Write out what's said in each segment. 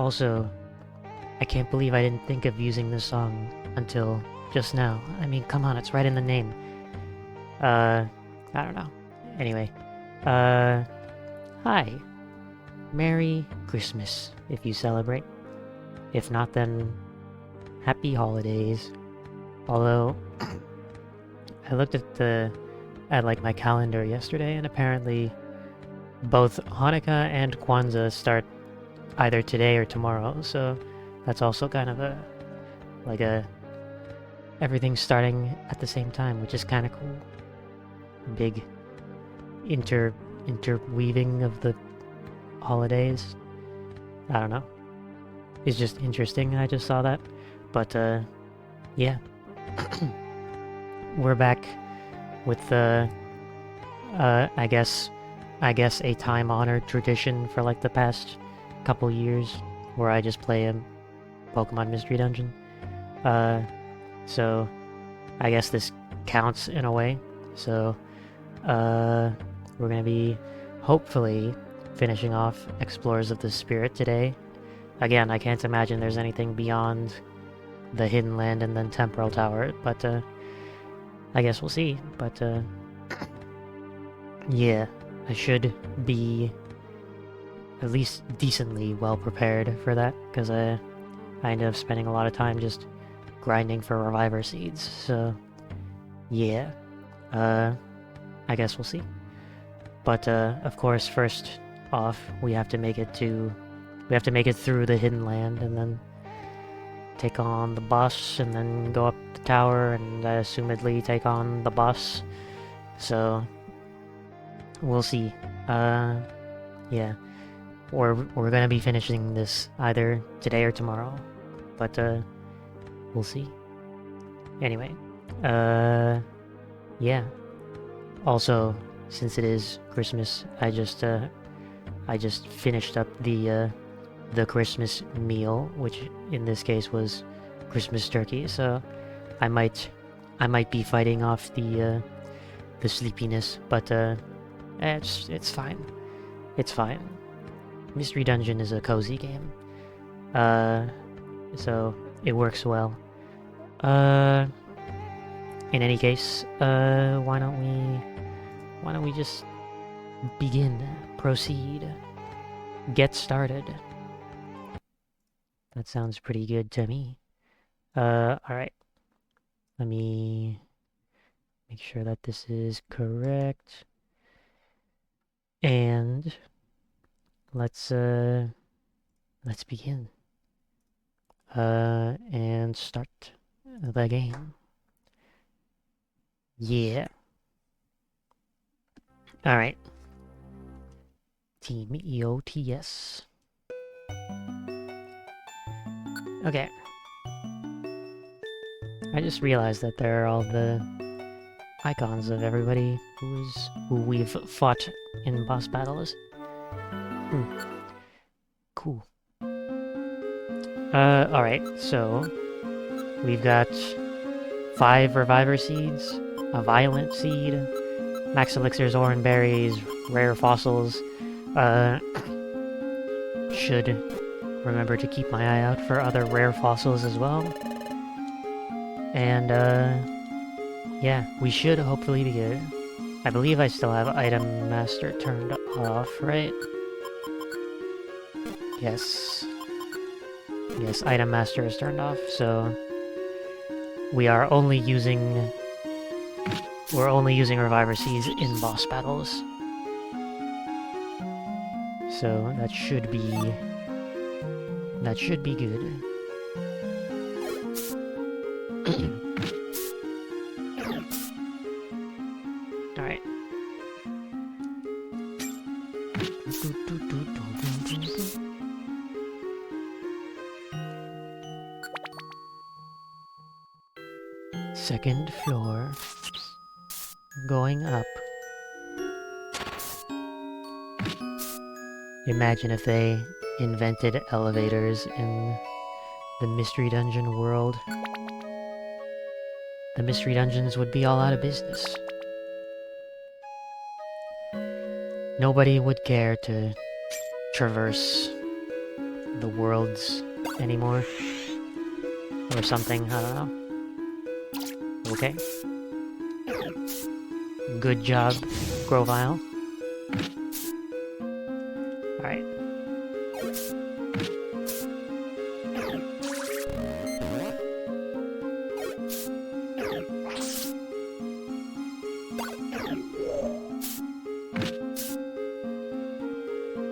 Also, I can't believe I didn't think of using this song until just now. I mean, come on, it's right in the name. I don't know. Anyway, hi. Merry Christmas if you celebrate. If not, then happy holidays. Although, I looked at like my calendar yesterday, and apparently both Hanukkah and Kwanzaa start either today or tomorrow, so that's also kind of a everything's starting at the same time, which is kind of cool. Big interweaving of the holidays. I don't know. It's just interesting. I just saw that, but yeah, we're back with I guess a time-honored tradition for like the past couple years, where I just play a Pokemon Mystery Dungeon. So I guess this counts in a way. So we're gonna be hopefully finishing off Explorers of the Spirit today. Again, I can't imagine there's anything beyond the Hidden Land and then Temporal Tower, but I guess we'll see. But yeah, I should be at least decently well prepared for that, because I ended up spending a lot of time just grinding for Reviver Seeds, so yeah, I guess we'll see. But of course, first off, we have to make it through the Hidden Land, and then take on the boss, and then go up the tower, and assumedly take on the boss. So we'll see. Yeah, we're gonna be finishing this either today or tomorrow, but we'll see. Anyway, yeah. Also, since it is Christmas, I just finished up the Christmas meal, which in this case was Christmas turkey. So I might be fighting off the sleepiness, but it's fine. It's fine. Mystery Dungeon is a cozy game, so it works well. In any case, why don't we just begin, proceed, get started? That sounds pretty good to me. Alright. Let me make sure that this is correct. And let's begin. And start the game. Yeah. Alright. Team EOTS. Okay. I just realized that there are all the icons of everybody who we've fought in boss battles. Cool. Alright, so we've got 5 Reviver Seeds, a Violent Seed, Max Elixirs, Oran Berries, Rare Fossils. Should remember to keep my eye out for other rare fossils as well. And, yeah, we should hopefully be good. I believe I still have Item Master turned off, right? Yes. Yes, Item Master is turned off, so we are only using Reviver Seeds in boss battles. So that should be good. Alright. Second floor. Going up. Imagine if they invented elevators in the Mystery Dungeon world. The Mystery Dungeons would be all out of business. Nobody would care to traverse the worlds anymore. Or something, I don't know. Okay. Good job, Grovile. Alright.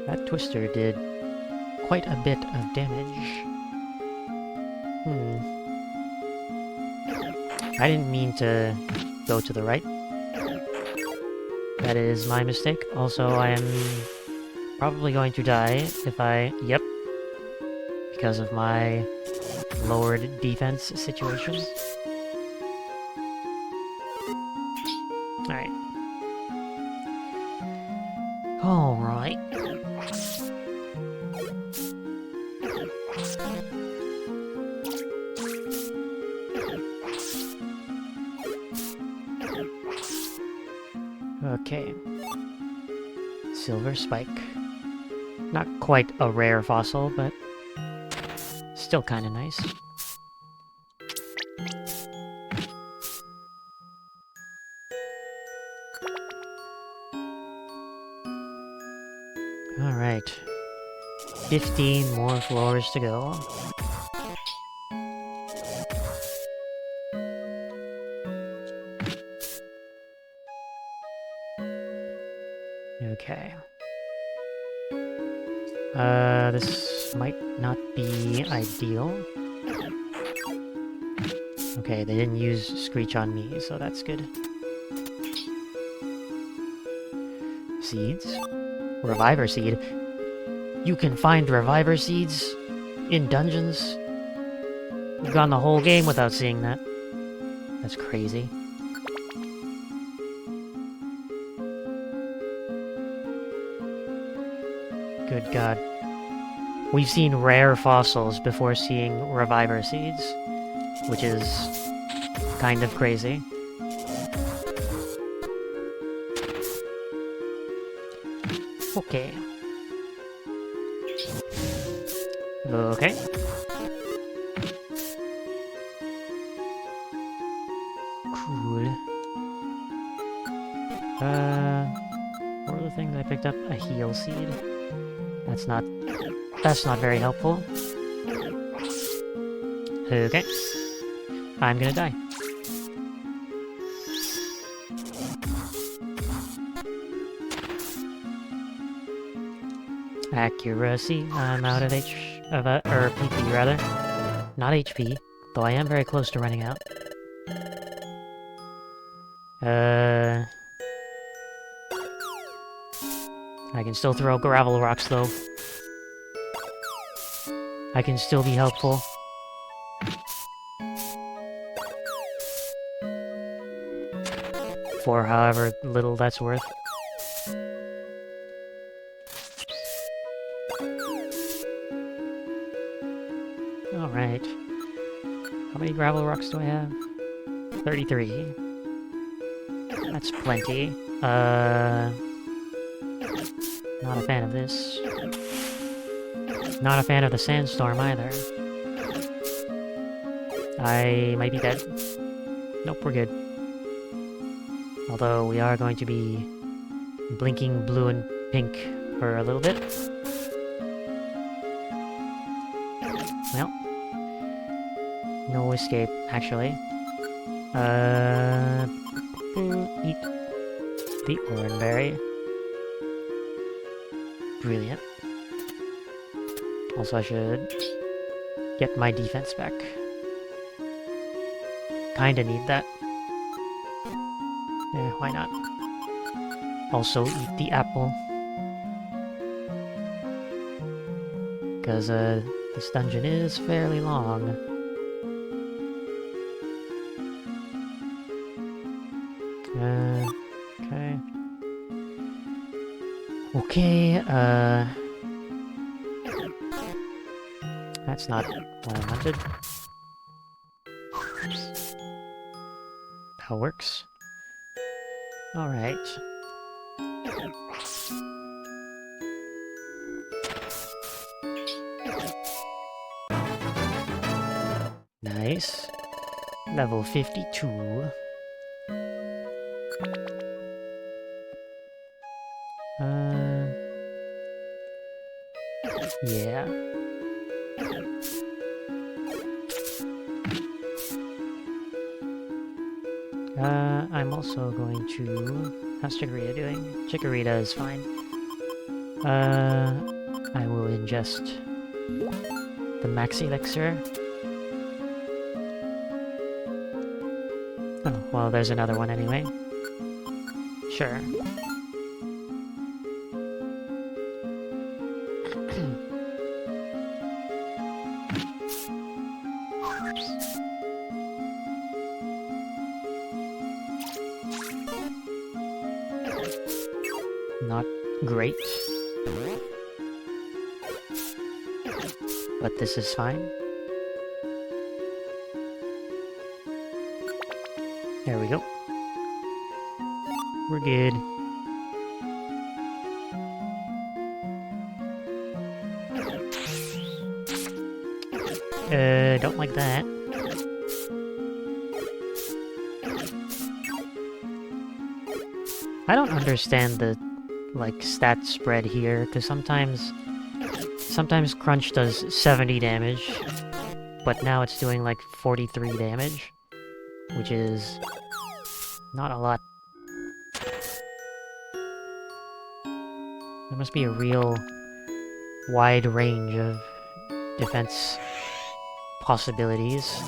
That Twister did quite a bit of damage. I didn't mean to go to the right. That is my mistake. Also, I am probably going to die if I... Yep. Because of my lowered defense situation. Alright. Alright. Okay. Silver Spike. Not quite a rare fossil, but still kinda nice. Alright. 15 more floors to go. Okay. This might not be ideal. Okay, they didn't use Screech on me, so that's good. Seeds? Reviver Seed. You can find Reviver Seeds in dungeons? We've gone the whole game without seeing that. That's crazy. Good God. We've seen rare fossils before seeing Reviver Seeds, which is kind of crazy. Okay. Okay. Cool. What are the things I picked up? A heal seed. That's not very helpful. Okay. I'm gonna die. Accuracy. I'm out of PP rather. Not HP, though I am very close to running out. I can still throw gravel rocks though. I can still be helpful. For however little that's worth. Alright. How many gravel rocks do I have? 33. That's plenty. Not a fan of this. Not a fan of the sandstorm either. I might be dead. Nope, we're good. Although we are going to be blinking blue and pink for a little bit. Well, no escape, actually. Eat the oranberry. Brilliant. Also, I should get my defense back. Kinda need that. Yeah, why not? Also, eat the apple. Because, this dungeon is fairly long. Okay. Okay, that's not what I wanted. That works. Alright. Nice. Level 52. Yeah. I'm also going to... How's Chikorita doing? Chikorita is fine. I will ingest the Max Elixir. Oh, well, there's another one anyway. Sure. Not great. But this is fine. There we go. We're good. Don't like that. I don't understand the, like, stat spread here, because sometimes Crunch does 70 damage, but now it's doing, like, 43 damage, which is not a lot. There must be a real wide range of defense possibilities.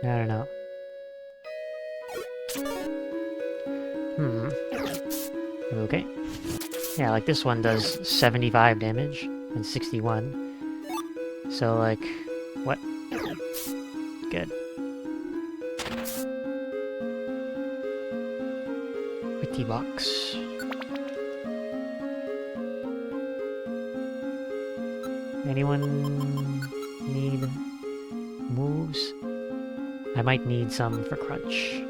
I don't know. Okay. Yeah, like this one does 75 damage and 61. So, like, what? Good. Witty box. Anyone need moves? I might need some for Crunch.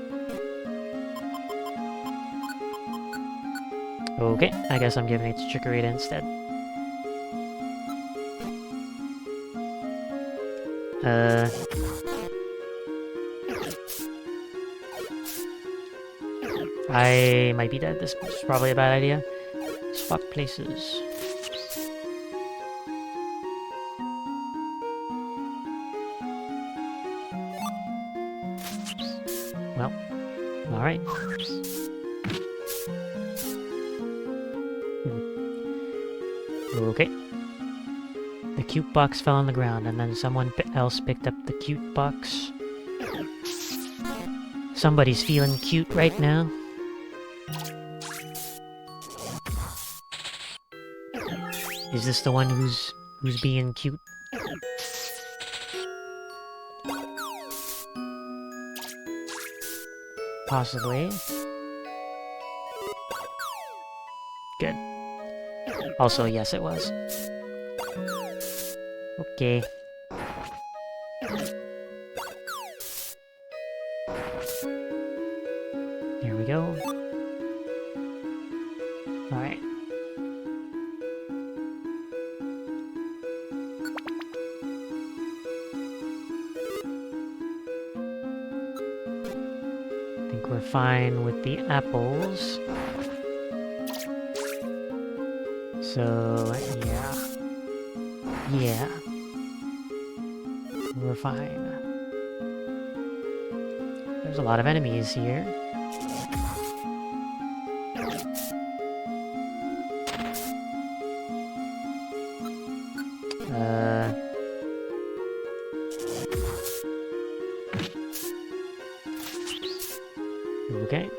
Okay, I guess I'm giving it to Chikorita instead. I might be dead. This is probably a bad idea. Swap places. Well, alright. Okay. The cute box fell on the ground, and then someone else picked up the cute box. Somebody's feeling cute right now. Is this the one who's being cute? Possibly. Good. Also, yes, it was. Okay. There we go. Alright. I think we're fine with the apples. So, yeah. Yeah. We're fine. There's a lot of enemies here. Okay.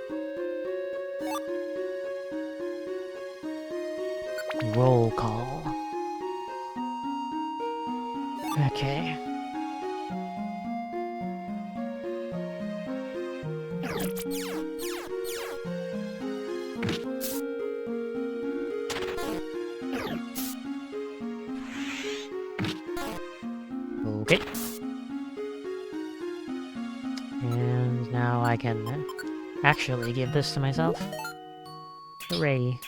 Roll call. Okay. Okay. And now I can actually give this to myself. Hooray.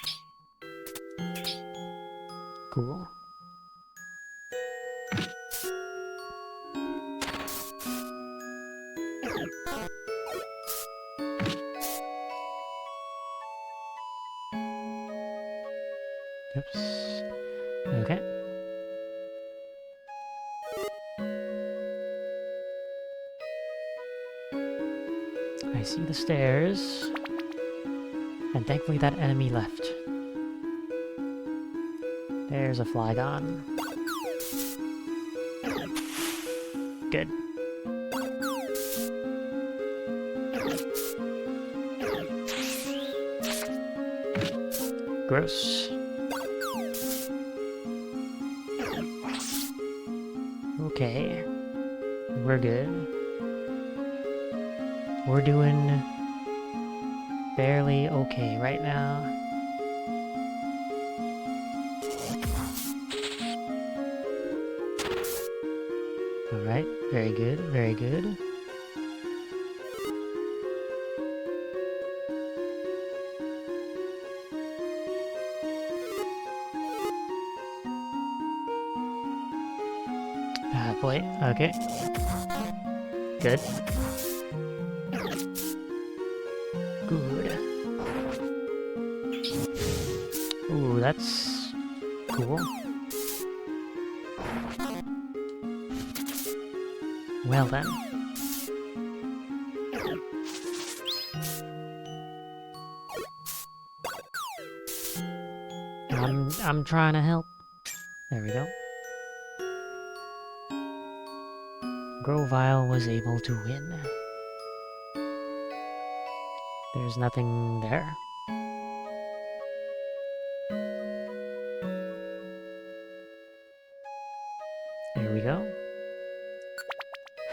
Cool. Oops. Okay. I see the stairs. And thankfully that enemy left. There's a Flygon. Good. Gross. Okay. We're good. We're doing fairly okay right now. Alright, very good, very good. Boy, okay. Good. Good. Ooh, that's cool. Well then. I'm trying to help. There we go. Grovyle was able to win. There's nothing there. There we go.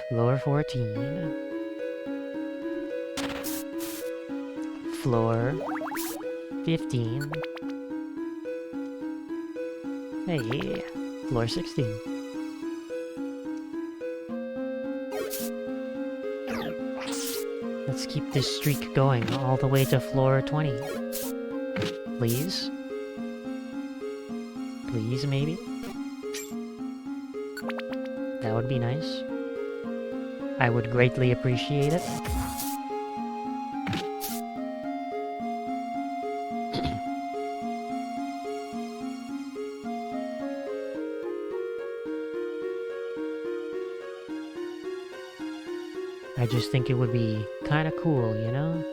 Floor 14. Floor 15. Hey, floor 16. Let's keep this streak going all the way to floor 20. Please? Please, maybe? That would be nice. I would greatly appreciate it. I just think it would be kind of cool, you know?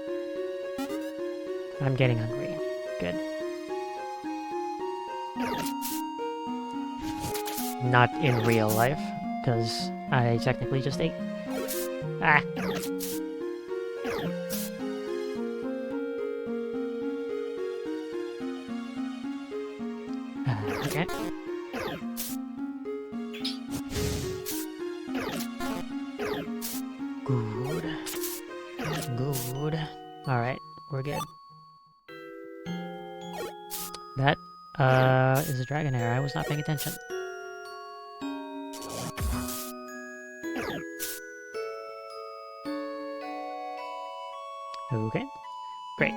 I'm getting hungry. Good. Not in real life, because I technically just ate. Ah! Okay. Good. Good. Alright, we're good. That, is a Dragonair. I was not paying attention. Okay. Great.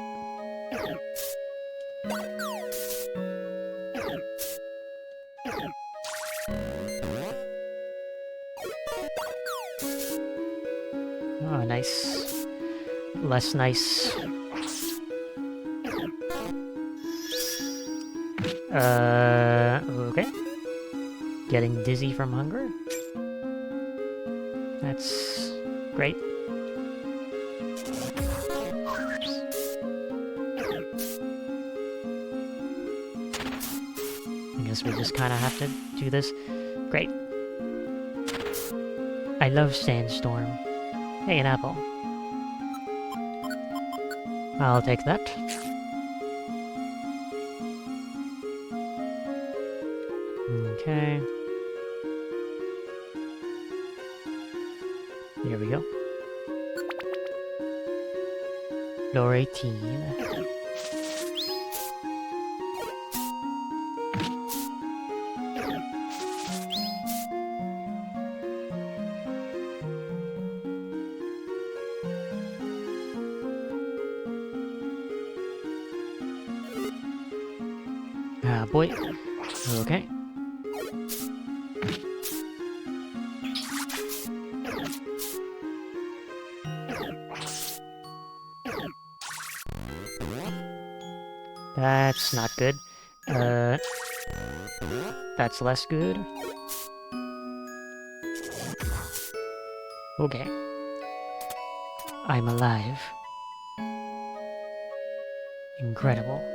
Oh, nice. Less nice. Okay. Getting dizzy from hunger? That's great. I guess we just kind of have to do this. Great. I love Sandstorm. Hey, an apple. I'll take that. Okay. Here we go. Floor 18. Ah, boy. Okay. That's not good. That's less good. Okay. I'm alive. Incredible.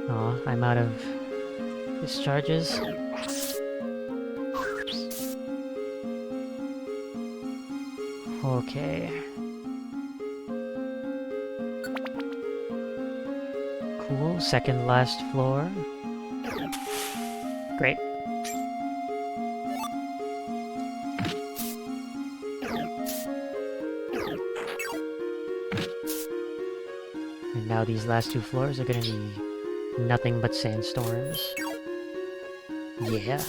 Oh, I'm out of discharges. Okay. Cool. Second last floor. Great. And now these last two floors are gonna be nothing but sandstorms. Yeah.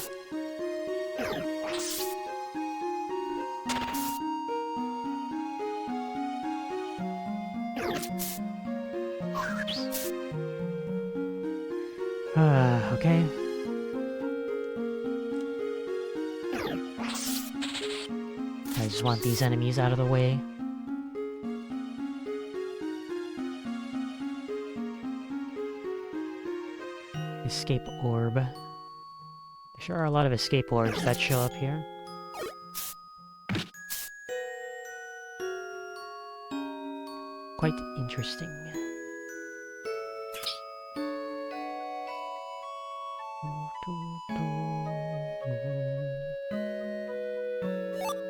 Okay. I just want these enemies out of the way. Escape orb. There sure are a lot of escape orbs that show up here. Quite interesting.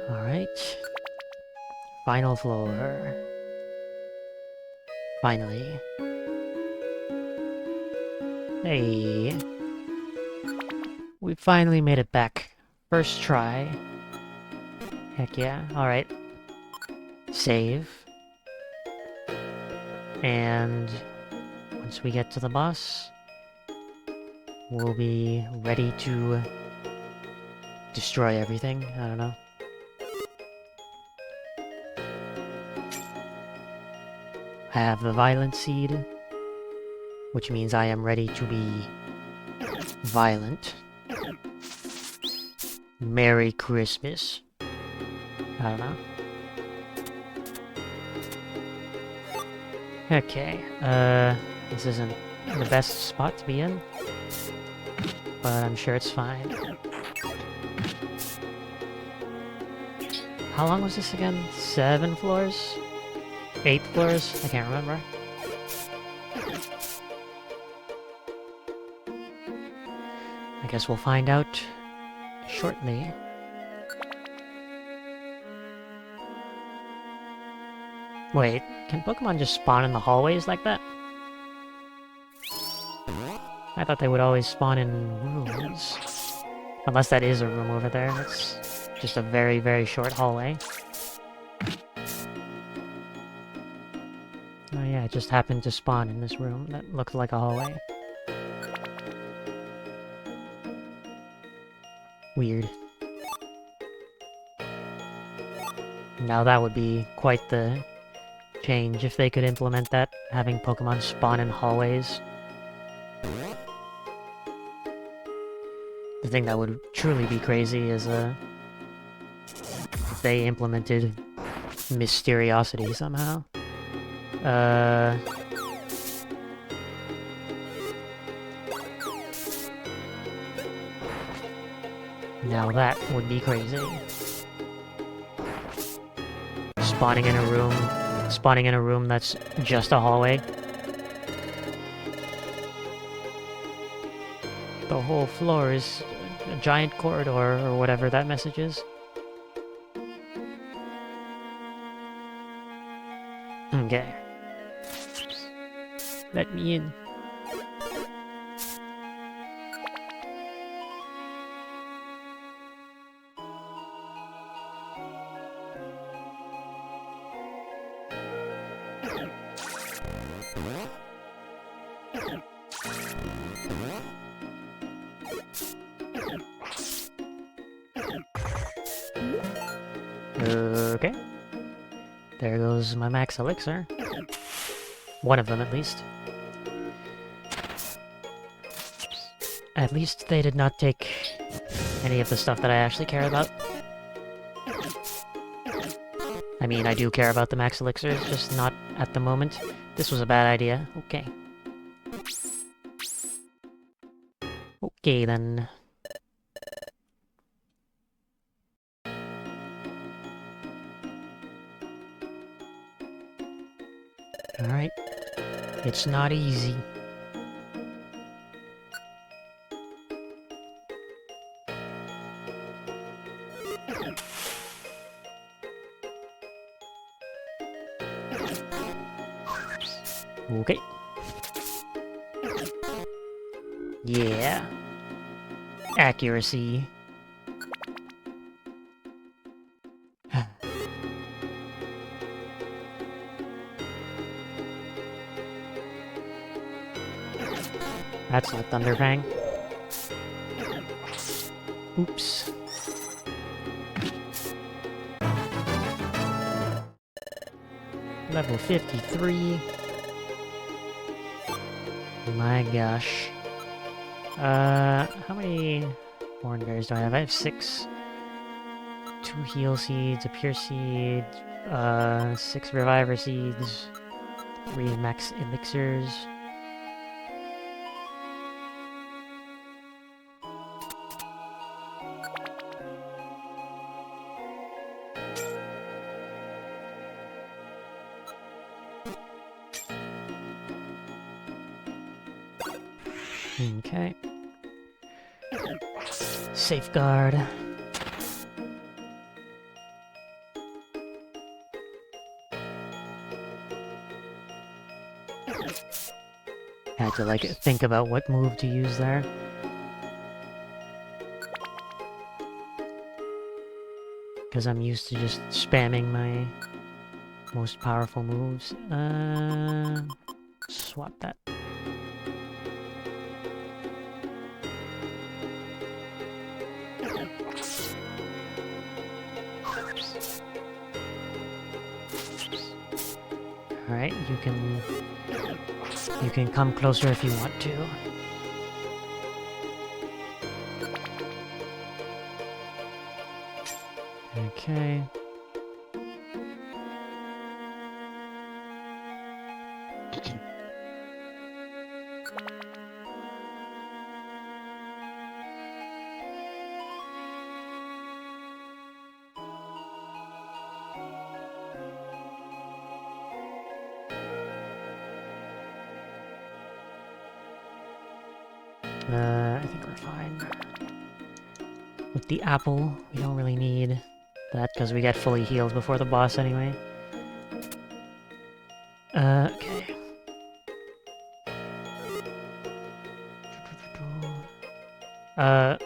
Alright. Final floor. Finally. Hey. We finally made it back. First try. Heck yeah. Alright. Save. And once we get to the boss, we'll be ready to destroy everything. I don't know. I have the Violent Seed, which means I am ready to be violent. Merry Christmas. I don't know. Okay, this isn't the best spot to be in, but I'm sure it's fine. How long was this again? 7 floors? 8 floors? I can't remember. I guess we'll find out shortly. Wait, can Pokemon just spawn in the hallways like that? I thought they would always spawn in rooms. Unless that is a room over there. It's just a very, very short hallway. Oh yeah, it just happened to spawn in this room that looked like a hallway. Weird. Now that would be quite the change if they could implement that, having Pokemon spawn in hallways. The thing that would truly be crazy is if they implemented Mysteriosity somehow. Now that would be crazy. Spawning in a room that's just a hallway. The whole floor is a giant corridor, or whatever that message is. Okay. Let me in. Okay. There goes my max elixir. One of them, at least. At least they did not take any of the stuff that I actually care about. I mean, I do care about the max elixirs, just not at the moment. This was a bad idea. Okay. Okay, then. Alright. It's not easy. Okay. Yeah. Accuracy. That's not Thunderfang. Oops. Level 53. My gosh. How many horn berries do I have? I have 6. 2 heal seeds, a pure seed, 6 reviver seeds, 3 max elixirs. Okay. Safeguard. Had to, like, think about what move to use there. Because I'm used to just spamming my most powerful moves. Swap that. Alright, you can come closer if you want to. Okay. I think we're fine. With the apple, we don't really need that because we get fully healed before the boss anyway. Okay.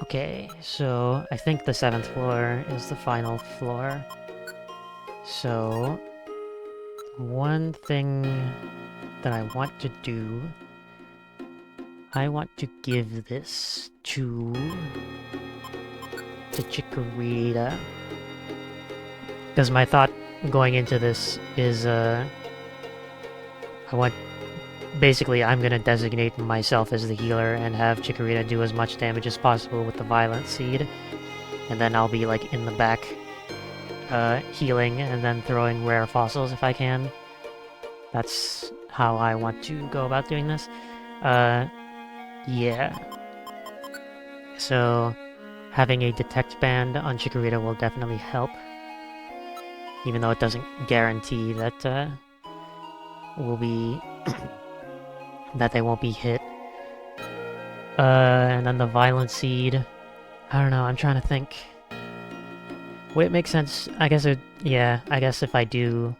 Okay, so I think the 7th floor is the final floor. So, one thing that I want to do, I want to give this to Chikorita. Because my thought going into this is, basically, I'm gonna designate myself as the healer and have Chikorita do as much damage as possible with the Violent Seed. And then I'll be, like, in the back, healing and then throwing rare fossils if I can. That's how I want to go about doing this. Yeah. So, having a Detect Band on Chikorita will definitely help. Even though it doesn't guarantee that, will be... that they won't be hit. And then the Violent Seed... I don't know, I'm trying to think. Would it make sense? I guess it... Yeah, I guess if I do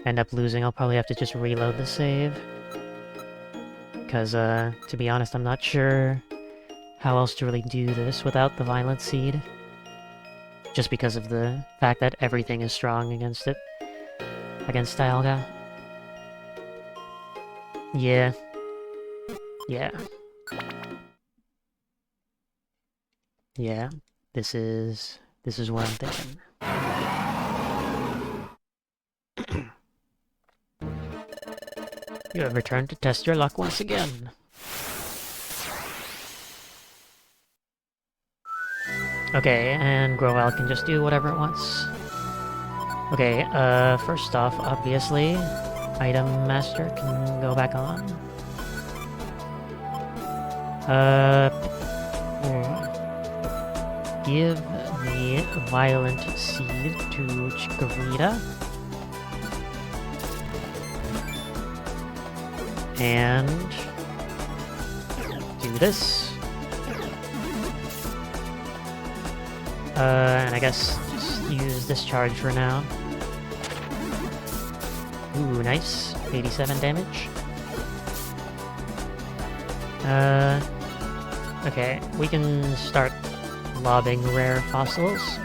end up losing, I'll probably have to just reload the save. Because, to be honest, I'm not sure how else to really do this without the Violent Seed. Just because of the fact that everything is strong against it. Against Dialga. Yeah. Yeah. Yeah. This is what I'm thinking. You have returned to test your luck once again. Okay, and Grovyle can just do whatever it wants. Okay, first off, obviously, Item Master can go back on. Give the Violent Seed to Chikorita. And do this. And I guess just use Discharge for now. Ooh, nice. 87 damage. Okay, we can start lobbing rare fossils.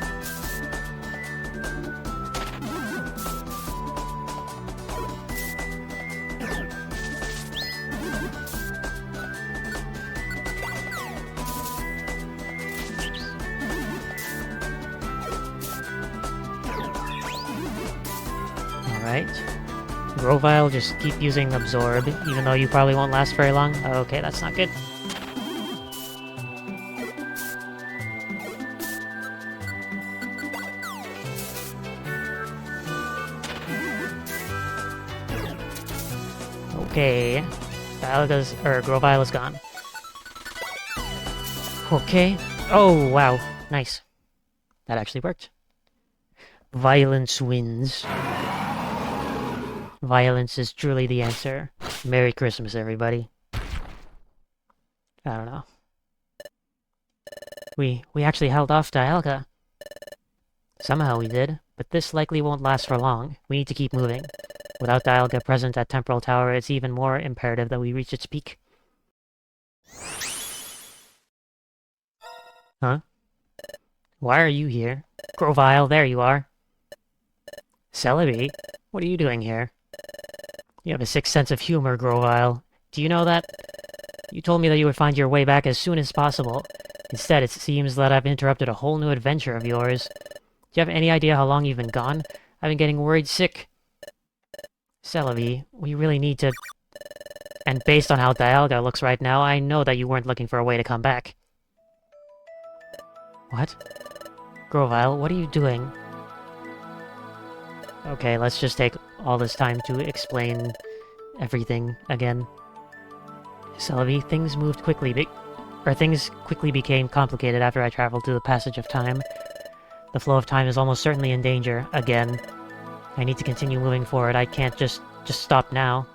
Alright. Grovyle, just keep using Absorb, even though you probably won't last very long. Okay, that's not good. Okay. Grovyle is gone. Okay. Oh, wow. Nice. That actually worked. Violence wins. Violence is truly the answer. Merry Christmas, everybody. I don't know. We actually held off Dialga. Somehow we did, but this likely won't last for long. We need to keep moving. Without Dialga present at Temporal Tower, it's even more imperative that we reach its peak. Huh? Why are you here? Grovyle, there you are. Celebi, what are you doing here? You have a sick sense of humor, Grovyle. Do you know that? You told me that you would find your way back as soon as possible. Instead, it seems that I've interrupted a whole new adventure of yours. Do you have any idea how long you've been gone? I've been getting worried sick. Celebi, we really need to... And based on how Dialga looks right now, I know that you weren't looking for a way to come back. What? Grovyle, what are you doing? Okay, let's just take all this time to explain everything again. Celebi, things quickly became complicated after I traveled through the passage of time. The flow of time is almost certainly in danger, again. I need to continue moving forward. I can't just stop now.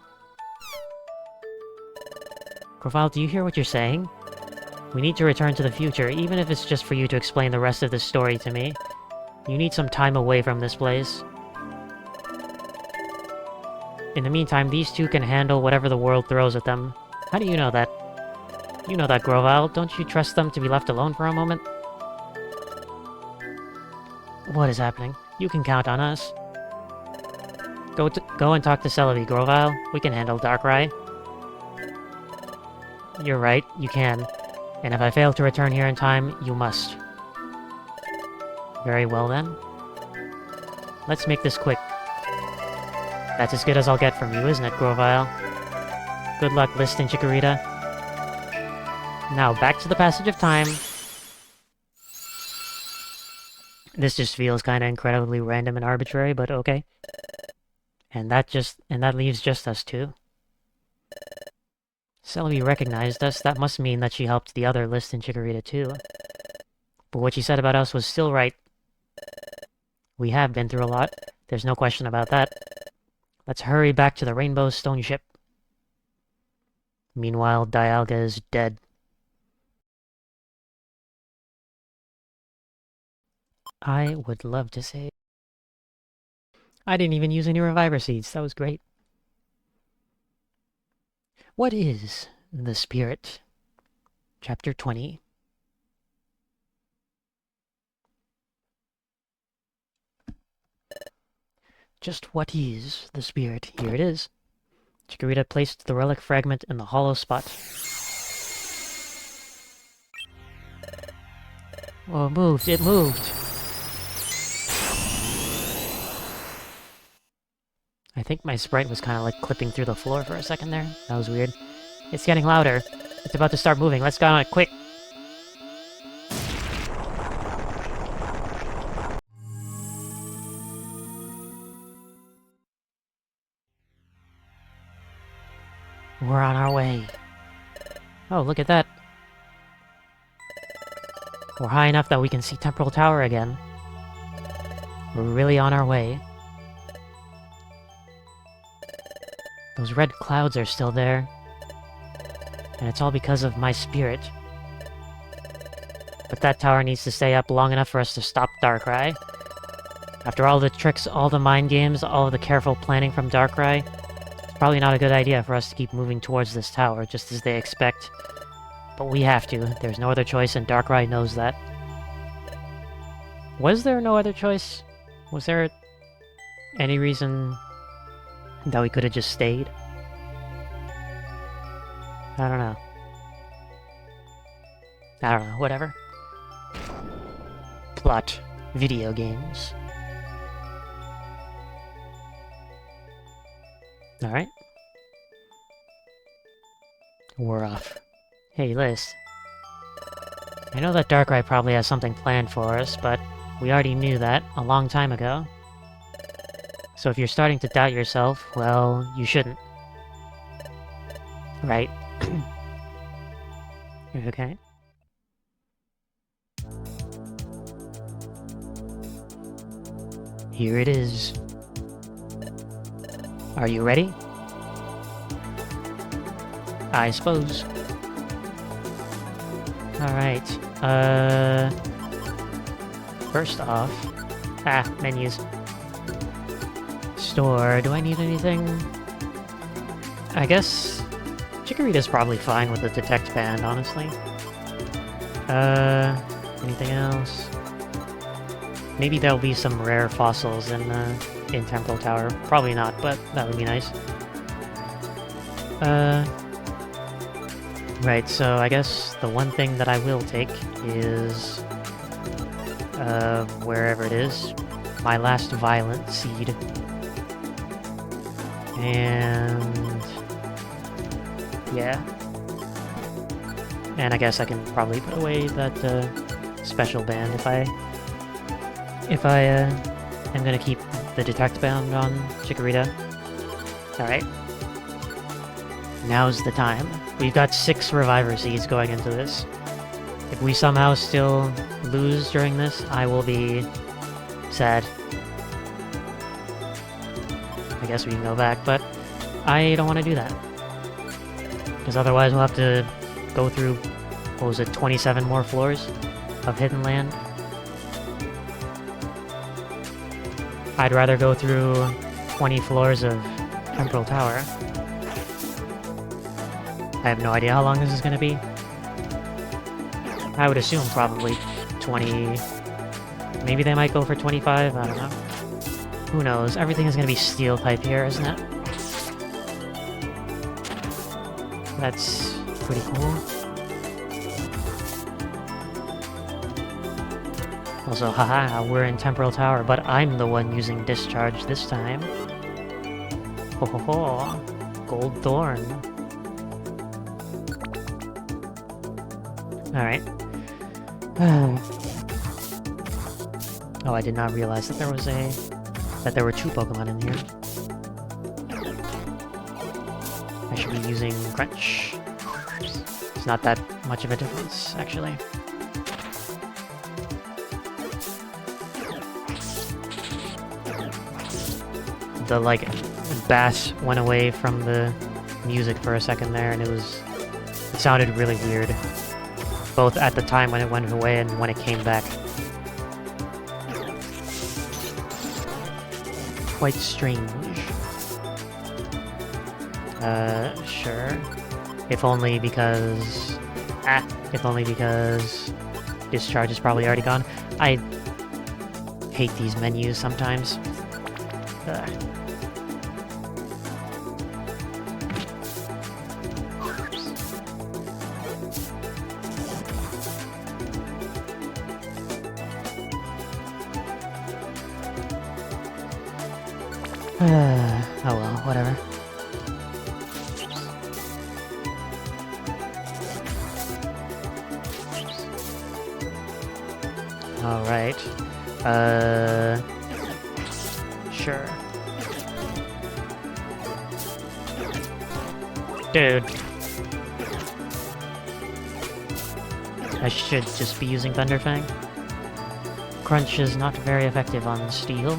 Grovyle, do you hear what you're saying? We need to return to the future, even if it's just for you to explain the rest of this story to me. You need some time away from this place. In the meantime, these two can handle whatever the world throws at them. How do you know that? You know that, Grovyle. Don't you trust them to be left alone for a moment? What is happening? You can count on us. Go and talk to Celebi, Grovyle. We can handle Darkrai. You're right, you can. And if I fail to return here in time, you must. Very well then. Let's make this quick. That's as good as I'll get from you, isn't it, Grovyle? Good luck, List and Chikorita. Now, back to the passage of time. This just feels kinda incredibly random and arbitrary, but okay. And that leaves just us two. Celebi recognized us, that must mean that she helped the other List and Chikorita too. But what she said about us was still right. We have been through a lot, there's no question about that. Let's hurry back to the Rainbow Stone Ship. Meanwhile, Dialga is dead. I would love to say... I didn't even use any Reviver Seeds, that was great. What is the Spirit? Chapter 20. Just what is the Spirit? Here it is. Chikorita placed the relic fragment in the hollow spot. Oh, it moved! It moved! I think my sprite was kind of like clipping through the floor for a second there. That was weird. It's getting louder. It's about to start moving. Let's go on it quick. We're on our way. Oh, look at that. We're high enough that we can see Temporal Tower again. We're really on our way. Those red clouds are still there. And it's all because of my spirit. But that tower needs to stay up long enough for us to stop Darkrai. After all the tricks, all the mind games, all of the careful planning from Darkrai, it's probably not a good idea for us to keep moving towards this tower, just as they expect. But we have to. There's no other choice, and Darkrai knows that. Was there no other choice? Was there any reason that we could have just stayed? I don't know. Whatever. Plot. Video games. Alright. We're off. Hey, Liz. I know that Darkrai probably has something planned for us, but we already knew that a long time ago. So if you're starting to doubt yourself, well, you shouldn't. Right? You're okay? Here it is. Are you ready? I suppose. Alright, first off... menus. Store, do I need anything? I guess... Chikorita's probably fine with the Detect Band, honestly. Anything else? Maybe there'll be some rare fossils in Temporal Tower. Probably not, but that would be nice. Right, so I guess the one thing that I will take is... wherever it is. My last Violent Seed. And... yeah. And I guess I can probably put away that, special band if I am gonna keep the Detect Band on Chikorita. Alright. Now's the time. We've got 6 Reviver Seeds going into this. If we somehow still lose during this, I will be sad. I guess we can go back, but I don't want to do that. Because otherwise we'll have to go through, what was it, 27 more floors of Hidden Land? I'd rather go through 20 floors of Temporal Tower. I have no idea how long this is going to be. I would assume probably 20... Maybe they might go for 25, I don't know. Who knows? Everything is going to be steel type here, isn't it? That's pretty cool. Also, haha, we're in Temporal Tower, but I'm the one using Discharge this time. Ho ho ho! Gold Thorn. Alright. Oh, I did not realize that there was that there were 2 Pokemon in here. I should be using Crunch. It's not that much of a difference, actually. The, like, bass went away from the music for a second there, and it sounded really weird. Both at the time when it went away and when it came back. Quite strange. Sure. If only because... if only because... Discharge is probably already gone. I hate these menus sometimes. Oh well, whatever. Alright. Sure. Dude. I should just be using Thunderfang. Crunch is not very effective on steel.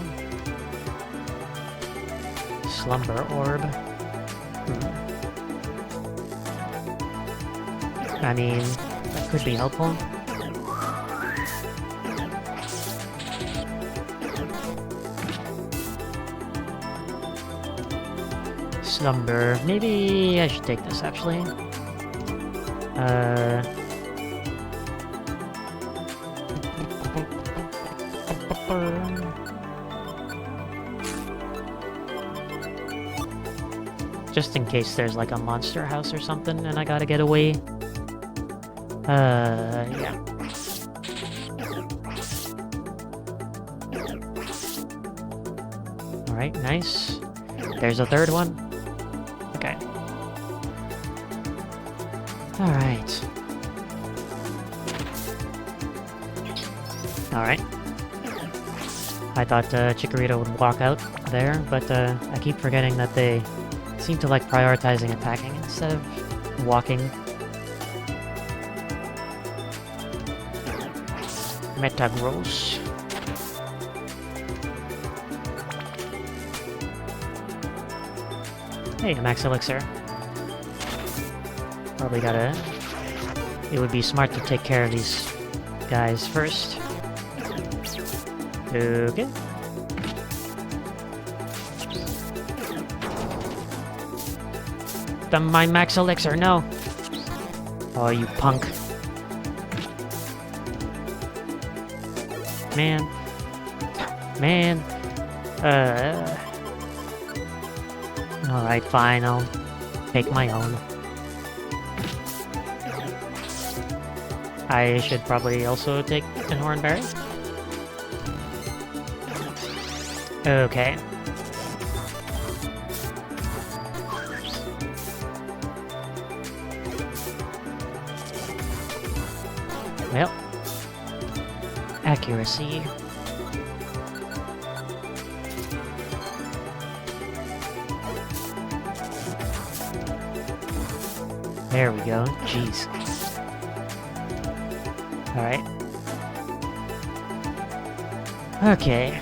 Slumber Orb. I mean, that could be helpful. Slumber. Maybe I should take this, actually. Just in case there's like a monster house or something and I gotta get away. Yeah. Alright, nice. There's a third one. Okay. Alright. Alright. I thought Chikorita would walk out there, but I keep forgetting that they seem to like prioritizing attacking instead of walking. Metagross. Hey, a Max Elixir. Probably gotta... It would be smart to take care of these guys first. Okay. My Max Elixir, no! Oh, you punk. Man. Man. Alright, fine, I'll take my own. I should probably also take an Hornberry. Okay. Well. Accuracy. There we go. Jeez. Alright. Okay.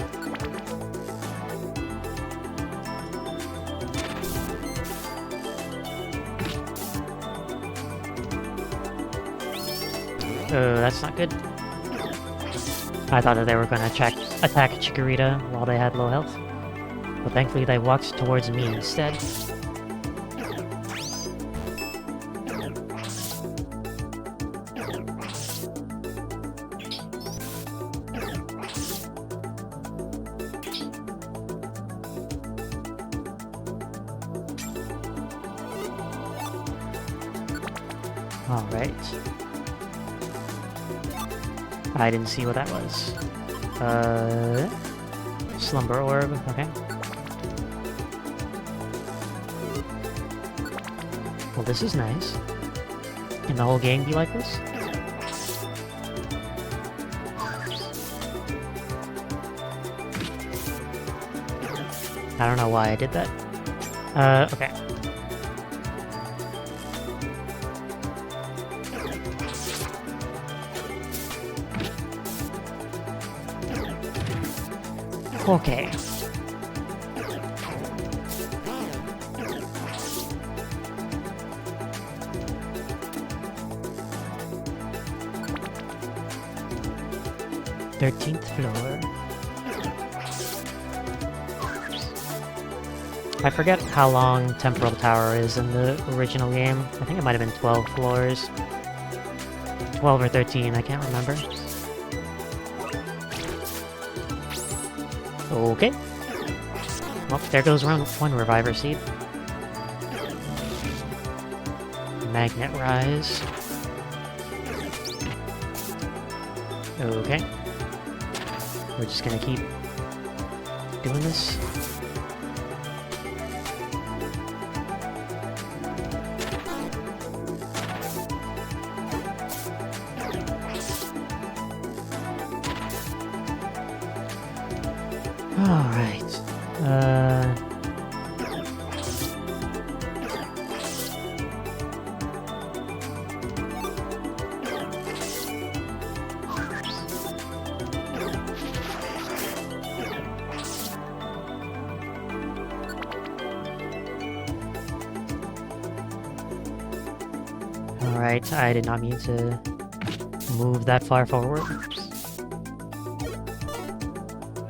Oh, that's not good. I thought that they were gonna attack Chikorita while they had low health. But thankfully they walked towards me instead. Alright. I didn't see what that was. Slumber Orb, okay. Well, this is nice. Can the whole game be like this? I don't know why I did that. Okay. Okay. Thirteenth floor. I forget how long Temporal Tower is in the original game. I think it might have been 12 floors. 12 or 13, I can't remember. Okay. Well, there goes one Reviver Seed. Magnet Rise. Okay. We're just gonna keep doing this. Uh... Alright, I did not mean to move that far forward.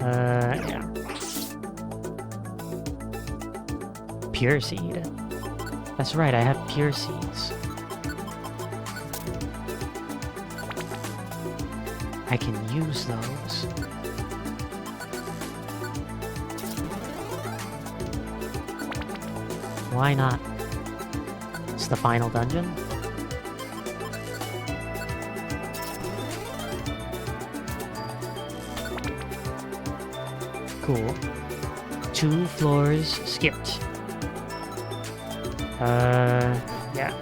Yeah. Pure seed. That's right, I have pure seeds. I can use those. Why not? It's the final dungeon. Cool. 2 floors skipped. Yeah.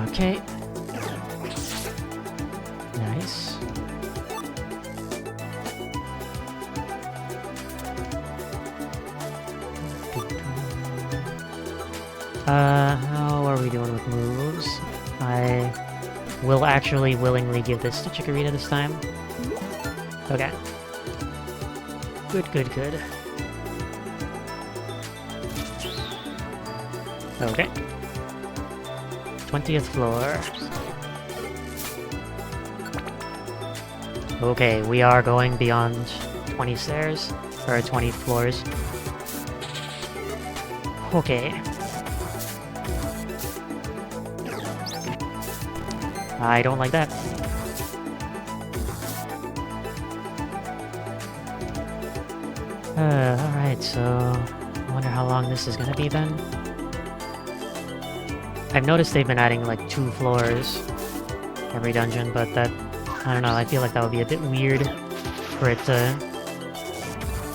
Okay. Nice. How are we doing with moves? I will actually willingly give this to Chikorita this time. Okay. Good, good, good. Okay. 20th floor. Okay, we are going beyond 20 stairs, or 20 floors. Okay. I don't like that. Alright, so... I wonder how long this is gonna be then. I've noticed they've been adding like 2 floors every dungeon, but that... I don't know, I feel like that would be a bit weird for it to...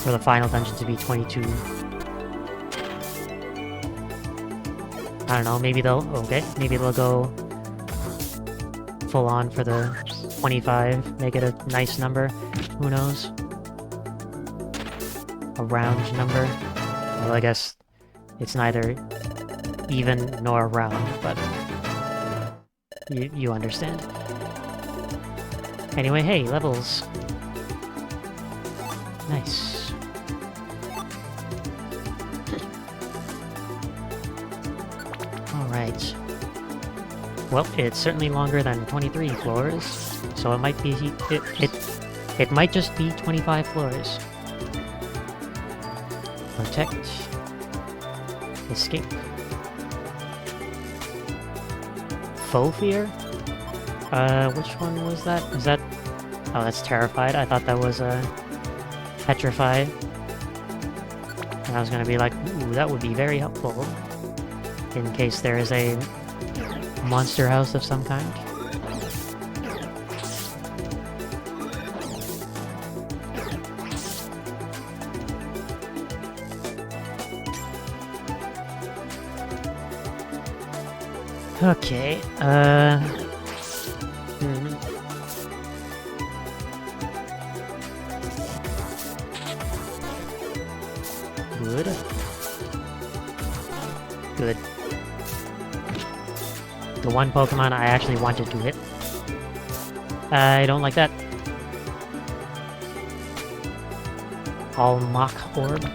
for the final dungeon to be 22. I don't know, maybe they'll... okay, maybe they'll go full on for the 25, make it a nice number. Who knows? A round number. Well, I guess it's neither even nor round, but you understand. Anyway, hey, levels. Nice. Alright. Well, it's certainly longer than 23 floors, so it might be... it might just be 25 floors. Protect. Escape. Faux fear? Which one was that? Is that... oh, that's terrified. I thought that was, petrified. And I was gonna be like, ooh, that would be very helpful. In case there is a monster house of some kind. Okay, Good. Good. The one Pokemon I actually wanted to hit. I don't like that. All Mach Orb.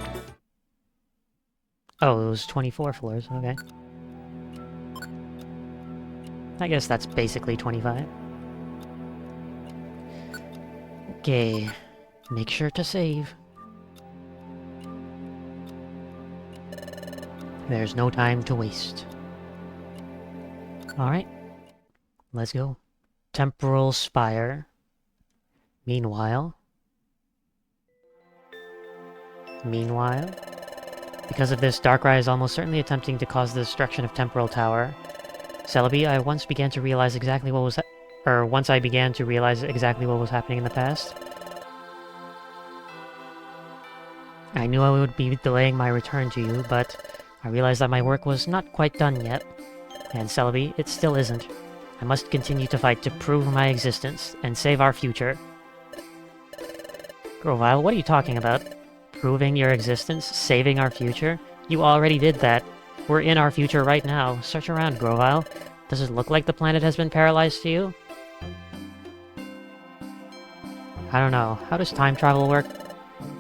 Oh, it was 24 floors, okay. I guess that's basically 25. Okay, make sure to save. There's no time to waste. Alright, let's go. Temporal Spire. Meanwhile, because of this, Darkrai is almost certainly attempting to cause the destruction of Temporal Tower. Celebi, once I began to realize exactly what was happening in the past. I knew I would be delaying my return to you, but I realized that my work was not quite done yet. And Celebi, it still isn't. I must continue to fight to prove my existence and save our future. Grovyle, what are you talking about? Proving your existence? Saving our future? You already did that. We're in our future right now. Search around, Grovyle. Does it look like the planet has been paralyzed to you? I don't know. How does time travel work?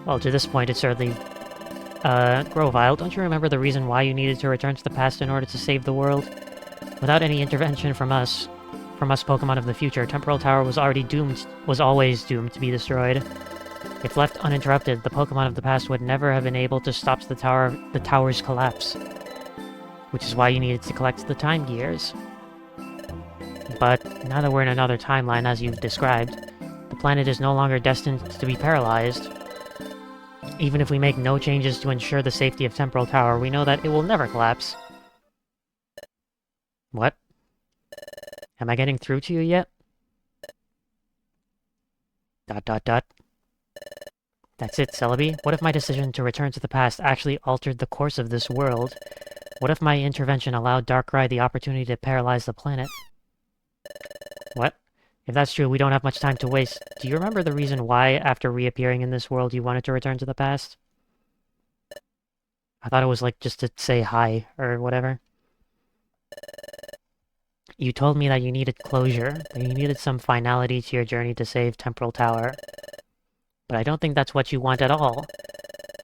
Well, to this point, it certainly... Grovyle, don't you remember the reason why you needed to return to the past in order to save the world? Without any intervention from us Pokemon of the future, Temporal Tower was always doomed to be destroyed. If left uninterrupted, the Pokemon of the past would never have been able to stop the tower's collapse. Which is why you needed to collect the Time Gears. But now that we're in another timeline, as you've described, the planet is no longer destined to be paralyzed. Even if we make no changes to ensure the safety of Temporal Tower, we know that it will never collapse. What? Am I getting through to you yet? ... That's it, Celebi. What if my decision to return to the past actually altered the course of this world? What if my intervention allowed Darkrai the opportunity to paralyze the planet? What? If that's true, we don't have much time to waste. Do you remember the reason why, after reappearing in this world, you wanted to return to the past? I thought it was like just to say hi, or whatever. You told me that you needed closure, that you needed some finality to your journey to save Temporal Tower. But I don't think that's what you want at all.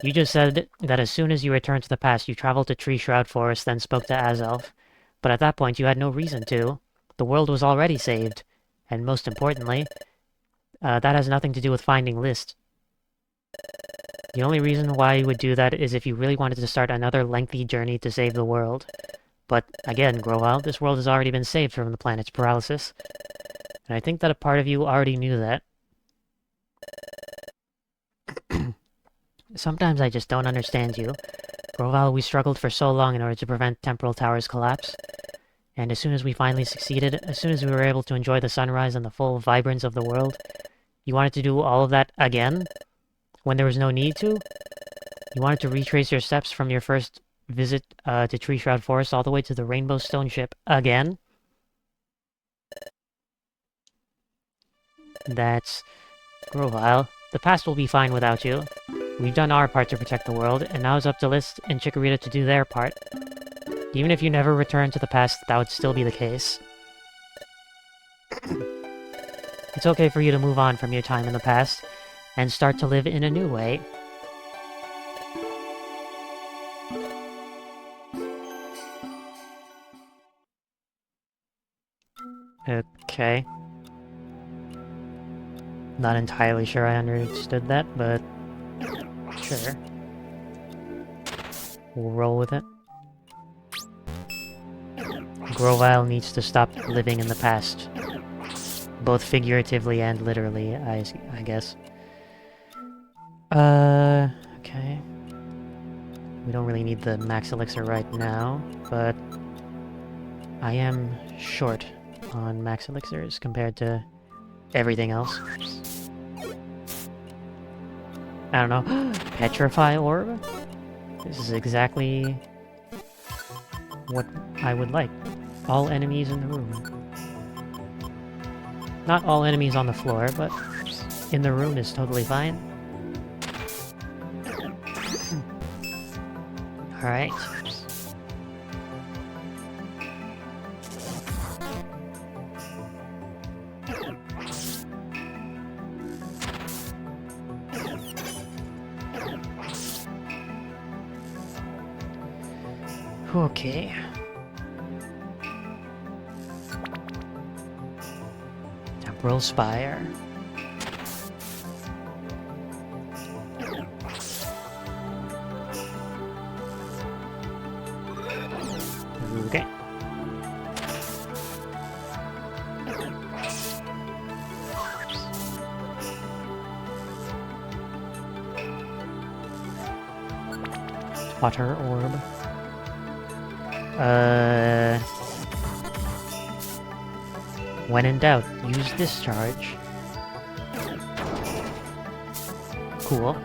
You just said that as soon as you returned to the past, you traveled to Tree Shroud Forest, then spoke to Azelf. But at that point, you had no reason to. The world was already saved. And most importantly, that has nothing to do with finding List. The only reason why you would do that is if you really wanted to start another lengthy journey to save the world. But again, Grovyle, this world has already been saved from the planet's paralysis. And I think that a part of you already knew that. Sometimes I just don't understand you. Grovyle, we struggled for so long in order to prevent Temporal Tower's collapse. And as soon as we finally succeeded, as soon as we were able to enjoy the sunrise and the full vibrance of the world, you wanted to do all of that again? When there was no need to? You wanted to retrace your steps from your first visit to Tree Shroud Forest all the way to the Rainbow Stone ship again? That's... Grovyle, the past will be fine without you. We've done our part to protect the world, and now it's up to List and Chikorita to do their part. Even if you never return to the past, that would still be the case. It's okay for you to move on from your time in the past, and start to live in a new way. Okay. Not entirely sure I understood that, but... sure. We'll roll with it. Grovyle needs to stop living in the past. Both figuratively and literally, I guess. Okay. We don't really need the max elixir right now, but... I am short on max elixirs compared to everything else. I don't know. Petrify Orb? This is exactly what I would like. All enemies in the room. Not all enemies on the floor, but in the room is totally fine. Alright. Okay. Temporal Spire. Okay. Water Orb. When in doubt, use Discharge. Cool.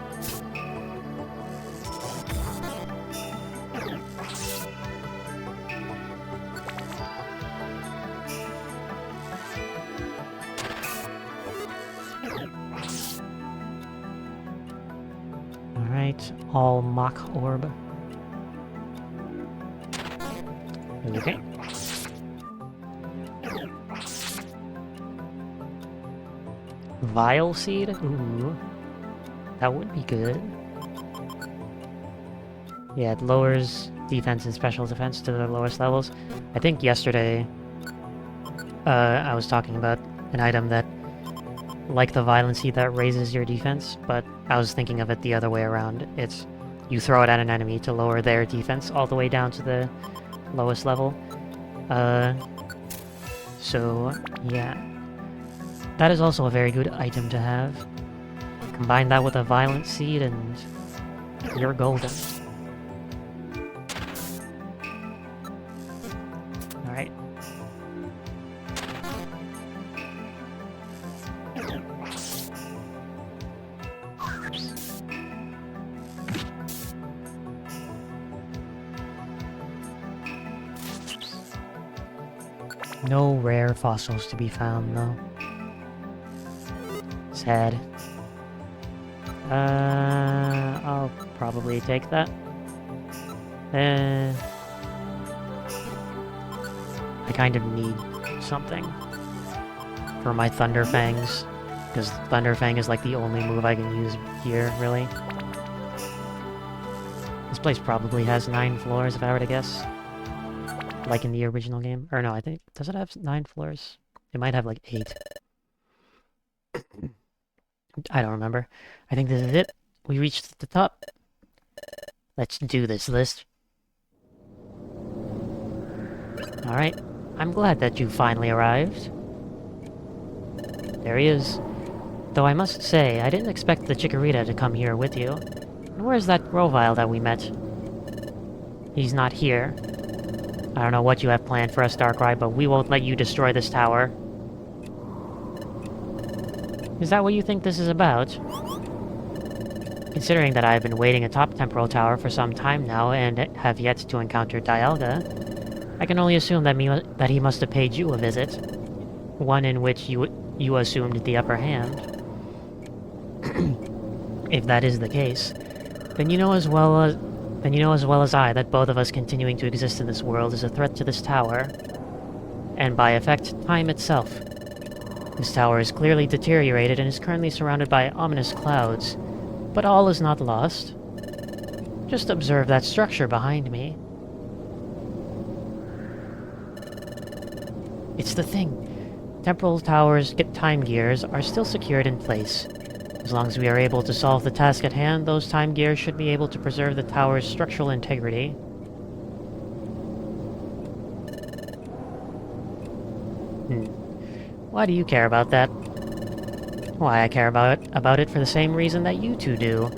Alright, all Mach Orb. Okay. Vile Seed? Ooh. That would be good. Yeah, it lowers defense and special defense to the lowest levels. I think yesterday, I was talking about an item that, like the Violent Seed, that raises your defense, but I was thinking of it the other way around. It's, you throw it at an enemy to lower their defense all the way down to the lowest level. So, yeah. That is also a very good item to have. Combine that with a Violent Seed and you're golden. Alright. No rare fossils to be found, though. Sad. I'll probably take that. I kind of need something for my Thunder Fangs, because Thunder Fang is like the only move I can use here, really. This place probably has 9 floors, if I were to guess. Like in the original game. Or no, I think... Does it have 9 floors? It might have like 8. I don't remember. I think this is it. We reached the top. Let's do this list. Alright. I'm glad that you finally arrived. There he is. Though I must say, I didn't expect the Chikorita to come here with you. And where's that Grovyle that we met? He's not here. I don't know what you have planned for us, Darkrai, but we won't let you destroy this tower. Is that what you think this is about? Considering that I've been waiting atop Temporal Tower for some time now and have yet to encounter Dialga, I can only assume that he must have paid you a visit. One in which you assumed the upper hand. If that is the case, then you know as well as I that both of us continuing to exist in this world is a threat to this tower, and by effect, time itself. This tower is clearly deteriorated and is currently surrounded by ominous clouds, but all is not lost. Just observe that structure behind me. It's the thing. Temporal Tower's time gears are still secured in place. As long as we are able to solve the task at hand, those time gears should be able to preserve the tower's structural integrity. Why do you care about that? Why, I care about it for the same reason that you two do.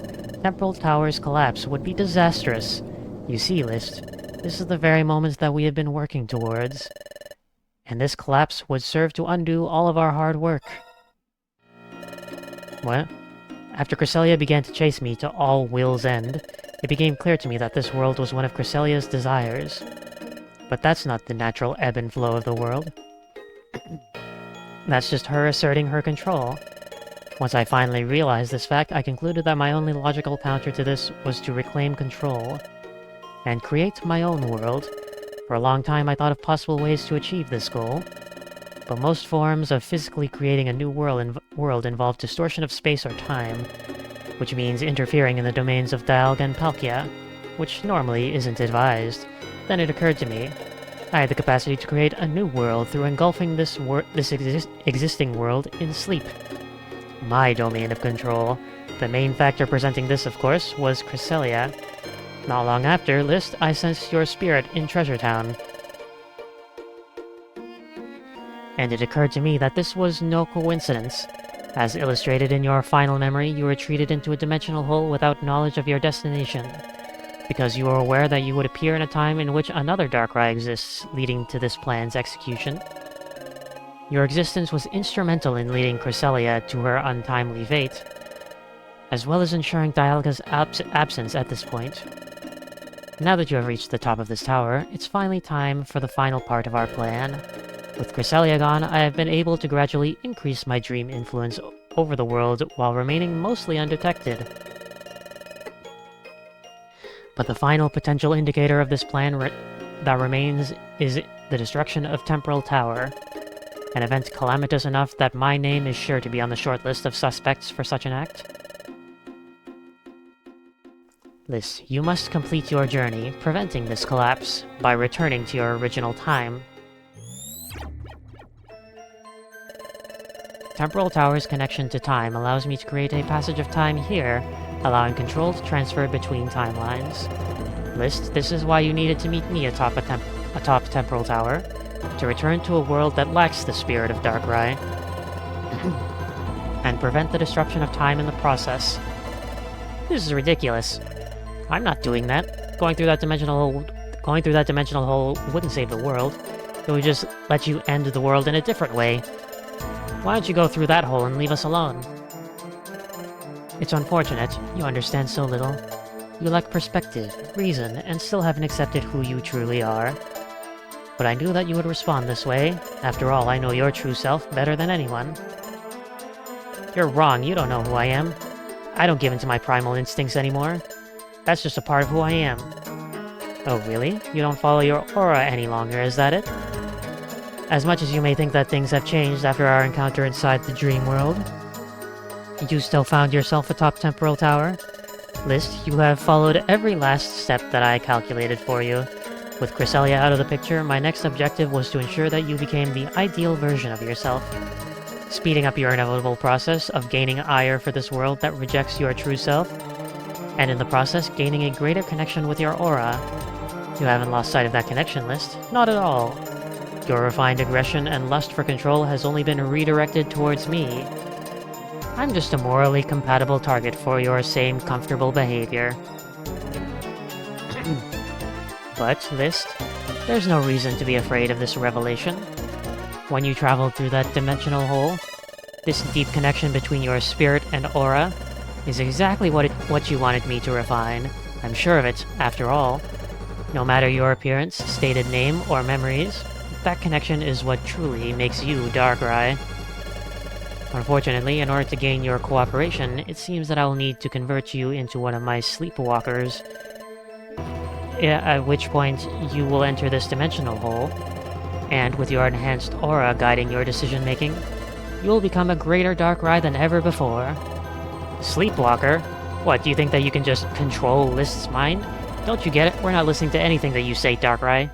Temporal Tower's collapse would be disastrous. You see, List, this is the very moment that we have been working towards. And this collapse would serve to undo all of our hard work. What? After Cresselia began to chase me to all Will's End, it became clear to me that this world was one of Cresselia's desires. But that's not the natural ebb and flow of the world. That's just her asserting her control. Once I finally realized this fact, I concluded that my only logical counter to this was to reclaim control and create my own world. For a long time I thought of possible ways to achieve this goal, but most forms of physically creating a new world involve distortion of space or time, which means interfering in the domains of Dialga and Palkia, which normally isn't advised. Then it occurred to me, I had the capacity to create a new world through engulfing this existing world in sleep. My domain of control. The main factor presenting this, of course, was Cresselia. Not long after, List, I sensed your spirit in Treasure Town. And it occurred to me that this was no coincidence. As illustrated in your final memory, you retreated into a dimensional hole without knowledge of your destination, because you were aware that you would appear in a time in which another Darkrai exists, leading to this plan's execution. Your existence was instrumental in leading Cresselia to her untimely fate, as well as ensuring Dialga's absence at this point. Now that you have reached the top of this tower, it's finally time for the final part of our plan. With Cresselia gone, I have been able to gradually increase my dream influence over the world while remaining mostly undetected. But the final potential indicator of this plan that remains is the destruction of Temporal Tower, an event calamitous enough that my name is sure to be on the short list of suspects for such an act. Lys, you must complete your journey, preventing this collapse, by returning to your original time. Temporal Tower's connection to time allows me to create a passage of time here, allowing control to transfer between timelines. Lys, this is why you needed to meet me atop Temporal Tower, to return to a world that lacks the spirit of Darkrai, and prevent the disruption of time in the process. This is ridiculous. I'm not doing that. Going through that dimensional hole wouldn't save the world. It would just let you end the world in a different way. Why don't you go through that hole and leave us alone? It's unfortunate. You understand so little. You lack perspective, reason, and still haven't accepted who you truly are. But I knew that you would respond this way. After all, I know your true self better than anyone. You're wrong. You don't know who I am. I don't give in to my primal instincts anymore. That's just a part of who I am. Oh, really? You don't follow your aura any longer, is that it? As much as you may think that things have changed after our encounter inside the dream world, you still found yourself atop Temporal Tower? Lys, you have followed every last step that I calculated for you. With Cresselia out of the picture, my next objective was to ensure that you became the ideal version of yourself, speeding up your inevitable process of gaining ire for this world that rejects your true self, and in the process gaining a greater connection with your aura. You haven't lost sight of that connection, Lys. Not at all. Your refined aggression and lust for control has only been redirected towards me. I'm just a morally compatible target for your same comfortable behavior. But, Lys, there's no reason to be afraid of this revelation. When you traveled through that dimensional hole, this deep connection between your spirit and aura is exactly what you wanted me to refine. I'm sure of it, after all. No matter your appearance, stated name, or memories, that connection is what truly makes you Darkrai. Unfortunately, in order to gain your cooperation, it seems that I will need to convert you into one of my sleepwalkers. At which point, you will enter this dimensional hole, and with your enhanced aura guiding your decision-making, you will become a greater Darkrai than ever before. Sleepwalker? What, do you think that you can just control Lys's mind? Don't you get it? We're not listening to anything that you say, Darkrai.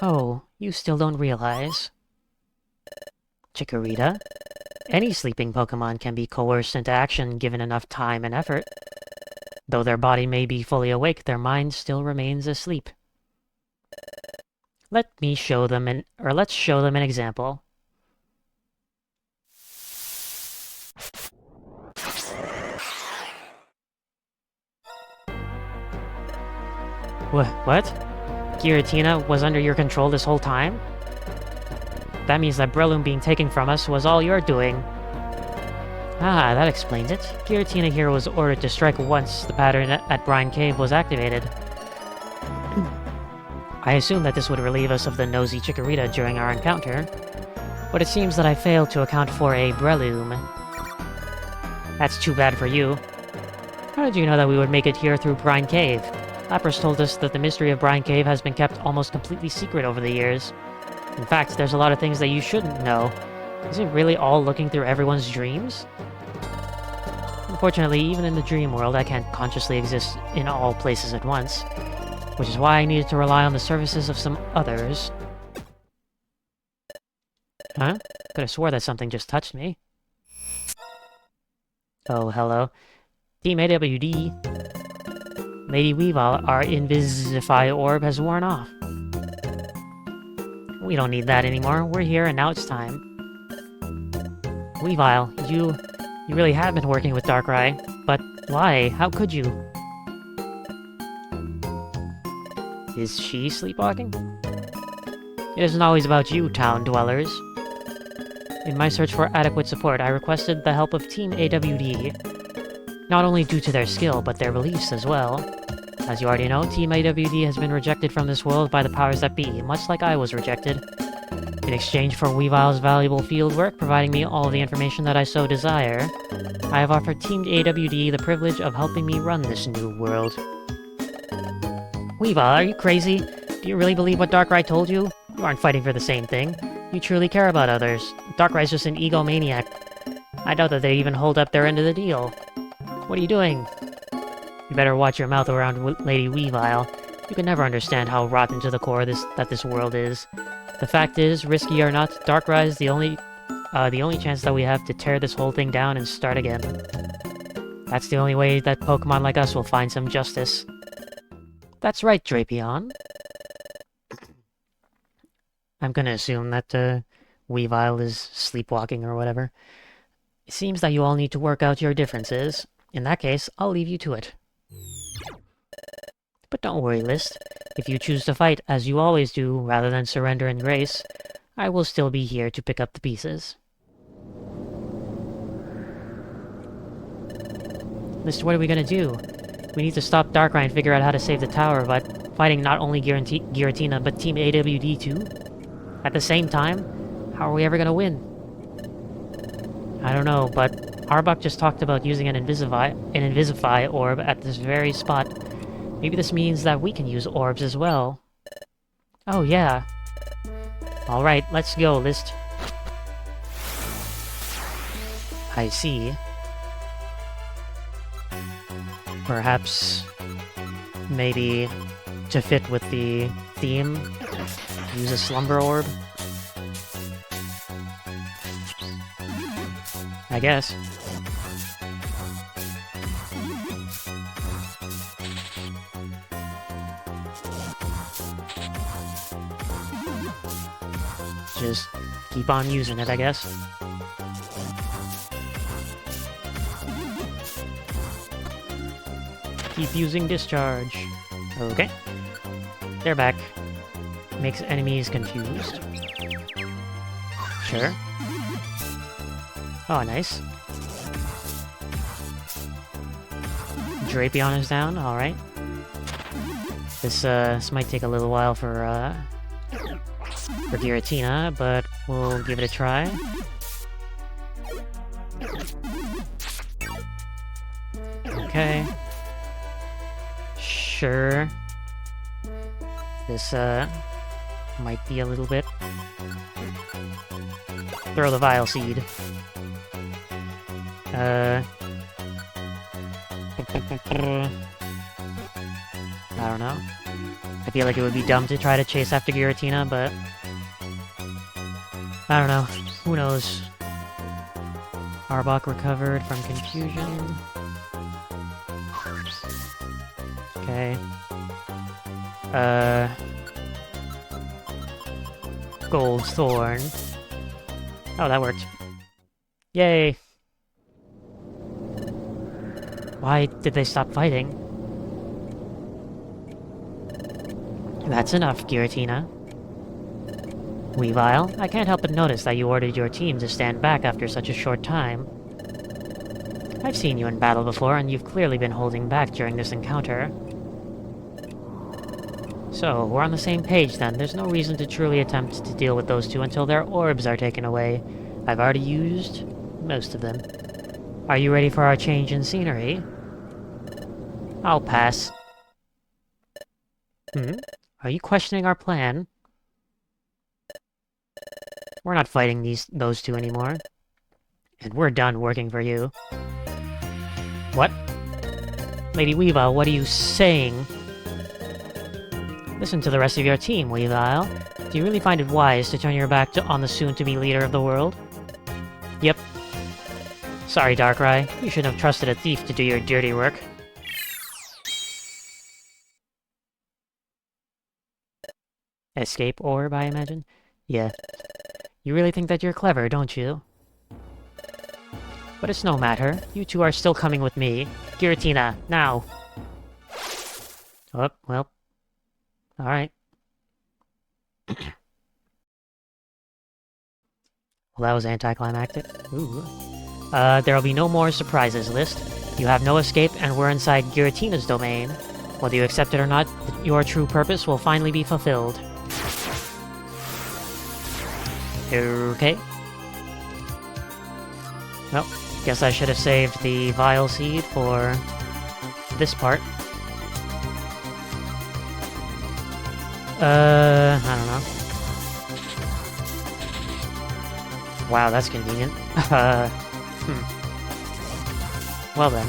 Oh, you still don't realize. Chikorita? Any sleeping Pokémon can be coerced into action given enough time and effort. Though their body may be fully awake, their mind still remains asleep. Let's show them an example. What? Giratina was under your control this whole time? That means that Breloom being taken from us was all your doing. Ah, that explains it. Giratina here was ordered to strike once the pattern at Brine Cave was activated. I assumed that this would relieve us of the nosy Chikorita during our encounter, but it seems that I failed to account for a Breloom. That's too bad for you. How did you know that we would make it here through Brine Cave? Lapras told us that the mystery of Brine Cave has been kept almost completely secret over the years. In fact, there's a lot of things that you shouldn't know. Is it really all looking through everyone's dreams? Unfortunately, even in the dream world, I can't consciously exist in all places at once, which is why I needed to rely on the services of some others. Huh? Could have swore that something just touched me. Oh, hello. Team AWD. Lady Weavile, our Invisify orb has worn off. We don't need that anymore. We're here and now it's time. Weavile, you really have been working with Darkrai, but why? How could you? Is she sleepwalking? It isn't always about you, town dwellers. In my search for adequate support, I requested the help of Team AWD. Not only due to their skill, but their beliefs as well. As you already know, Team AWD has been rejected from this world by the powers that be, much like I was rejected. In exchange for Weavile's valuable fieldwork, providing me all the information that I so desire, I have offered Team AWD the privilege of helping me run this new world. Weavile, are you crazy? Do you really believe what Darkrai told you? You aren't fighting for the same thing. You truly care about others. Darkrai's just an egomaniac. I doubt that they even hold up their end of the deal. What are you doing? You better watch your mouth around Lady Weavile. You can never understand how rotten to the core that this world is. The fact is, risky or not, Darkrai is the only chance that we have to tear this whole thing down and start again. That's the only way that Pokemon like us will find some justice. That's right, Drapion. I'm gonna assume that, Weavile is sleepwalking or whatever. It seems that you all need to work out your differences. In that case, I'll leave you to it. But don't worry, List. If you choose to fight, as you always do, rather than surrender in grace, I will still be here to pick up the pieces. List, what are we gonna do? We need to stop Darkrai and figure out how to save the tower by fighting not only Giratina, but Team AWD too? At the same time? How are we ever gonna win? I don't know, but Arbok just talked about using an Invisify orb at this very spot. Maybe this means that we can use orbs as well. Oh yeah. Alright, let's go, List. I see. Perhaps... maybe... to fit with the theme, use a Slumber Orb? I guess. Just keep on using it, I guess. Keep using Discharge. Okay. They're back. Makes enemies confused. Sure. Oh, nice. Drapion is down, alright. This might take a little while for Giratina, but we'll give it a try. Okay. Sure. This, might be a little bit. Throw the Vile Seed. I don't know. I feel like it would be dumb to try to chase after Giratina, but... I don't know. Who knows? Arbok recovered from confusion. Okay. Gold Thorn. Oh, that worked. Yay! Why did they stop fighting? That's enough, Giratina. Weavile, I can't help but notice that you ordered your team to stand back after such a short time. I've seen you in battle before, and you've clearly been holding back during this encounter. So, we're on the same page then. There's no reason to truly attempt to deal with those two until their orbs are taken away. I've already used most of them. Are you ready for our change in scenery? I'll pass. Are you questioning our plan? We're not fighting those two anymore. And we're done working for you. What? Lady Weavile, what are you saying? Listen to the rest of your team, Weavile. Do you really find it wise to turn your back on the soon-to-be leader of the world? Yep. Sorry, Darkrai. You shouldn't have trusted a thief to do your dirty work. Escape orb, I imagine? Yeah. You really think that you're clever, don't you? But it's no matter. You two are still coming with me. Giratina, now! Oh, well. Alright. Well, that was anticlimactic. Ooh. There'll be no more surprises, List. You have no escape, and we're inside Giratina's domain. Whether you accept it or not, your true purpose will finally be fulfilled. Okay. Well, guess I should have saved the Vile Seed for this part. I don't know. Wow, that's convenient. Well then.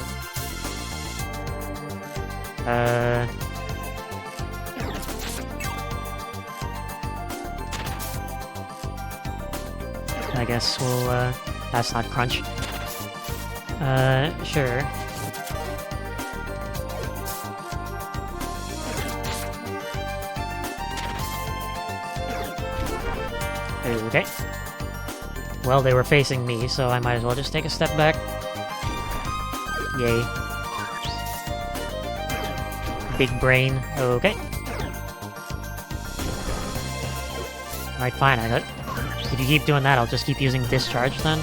I guess we'll, that's not crunch. Sure. Okay. Well, they were facing me, so I might as well just take a step back. Yay. Big brain. Okay. Alright, fine. If you keep doing that, I'll just keep using discharge then.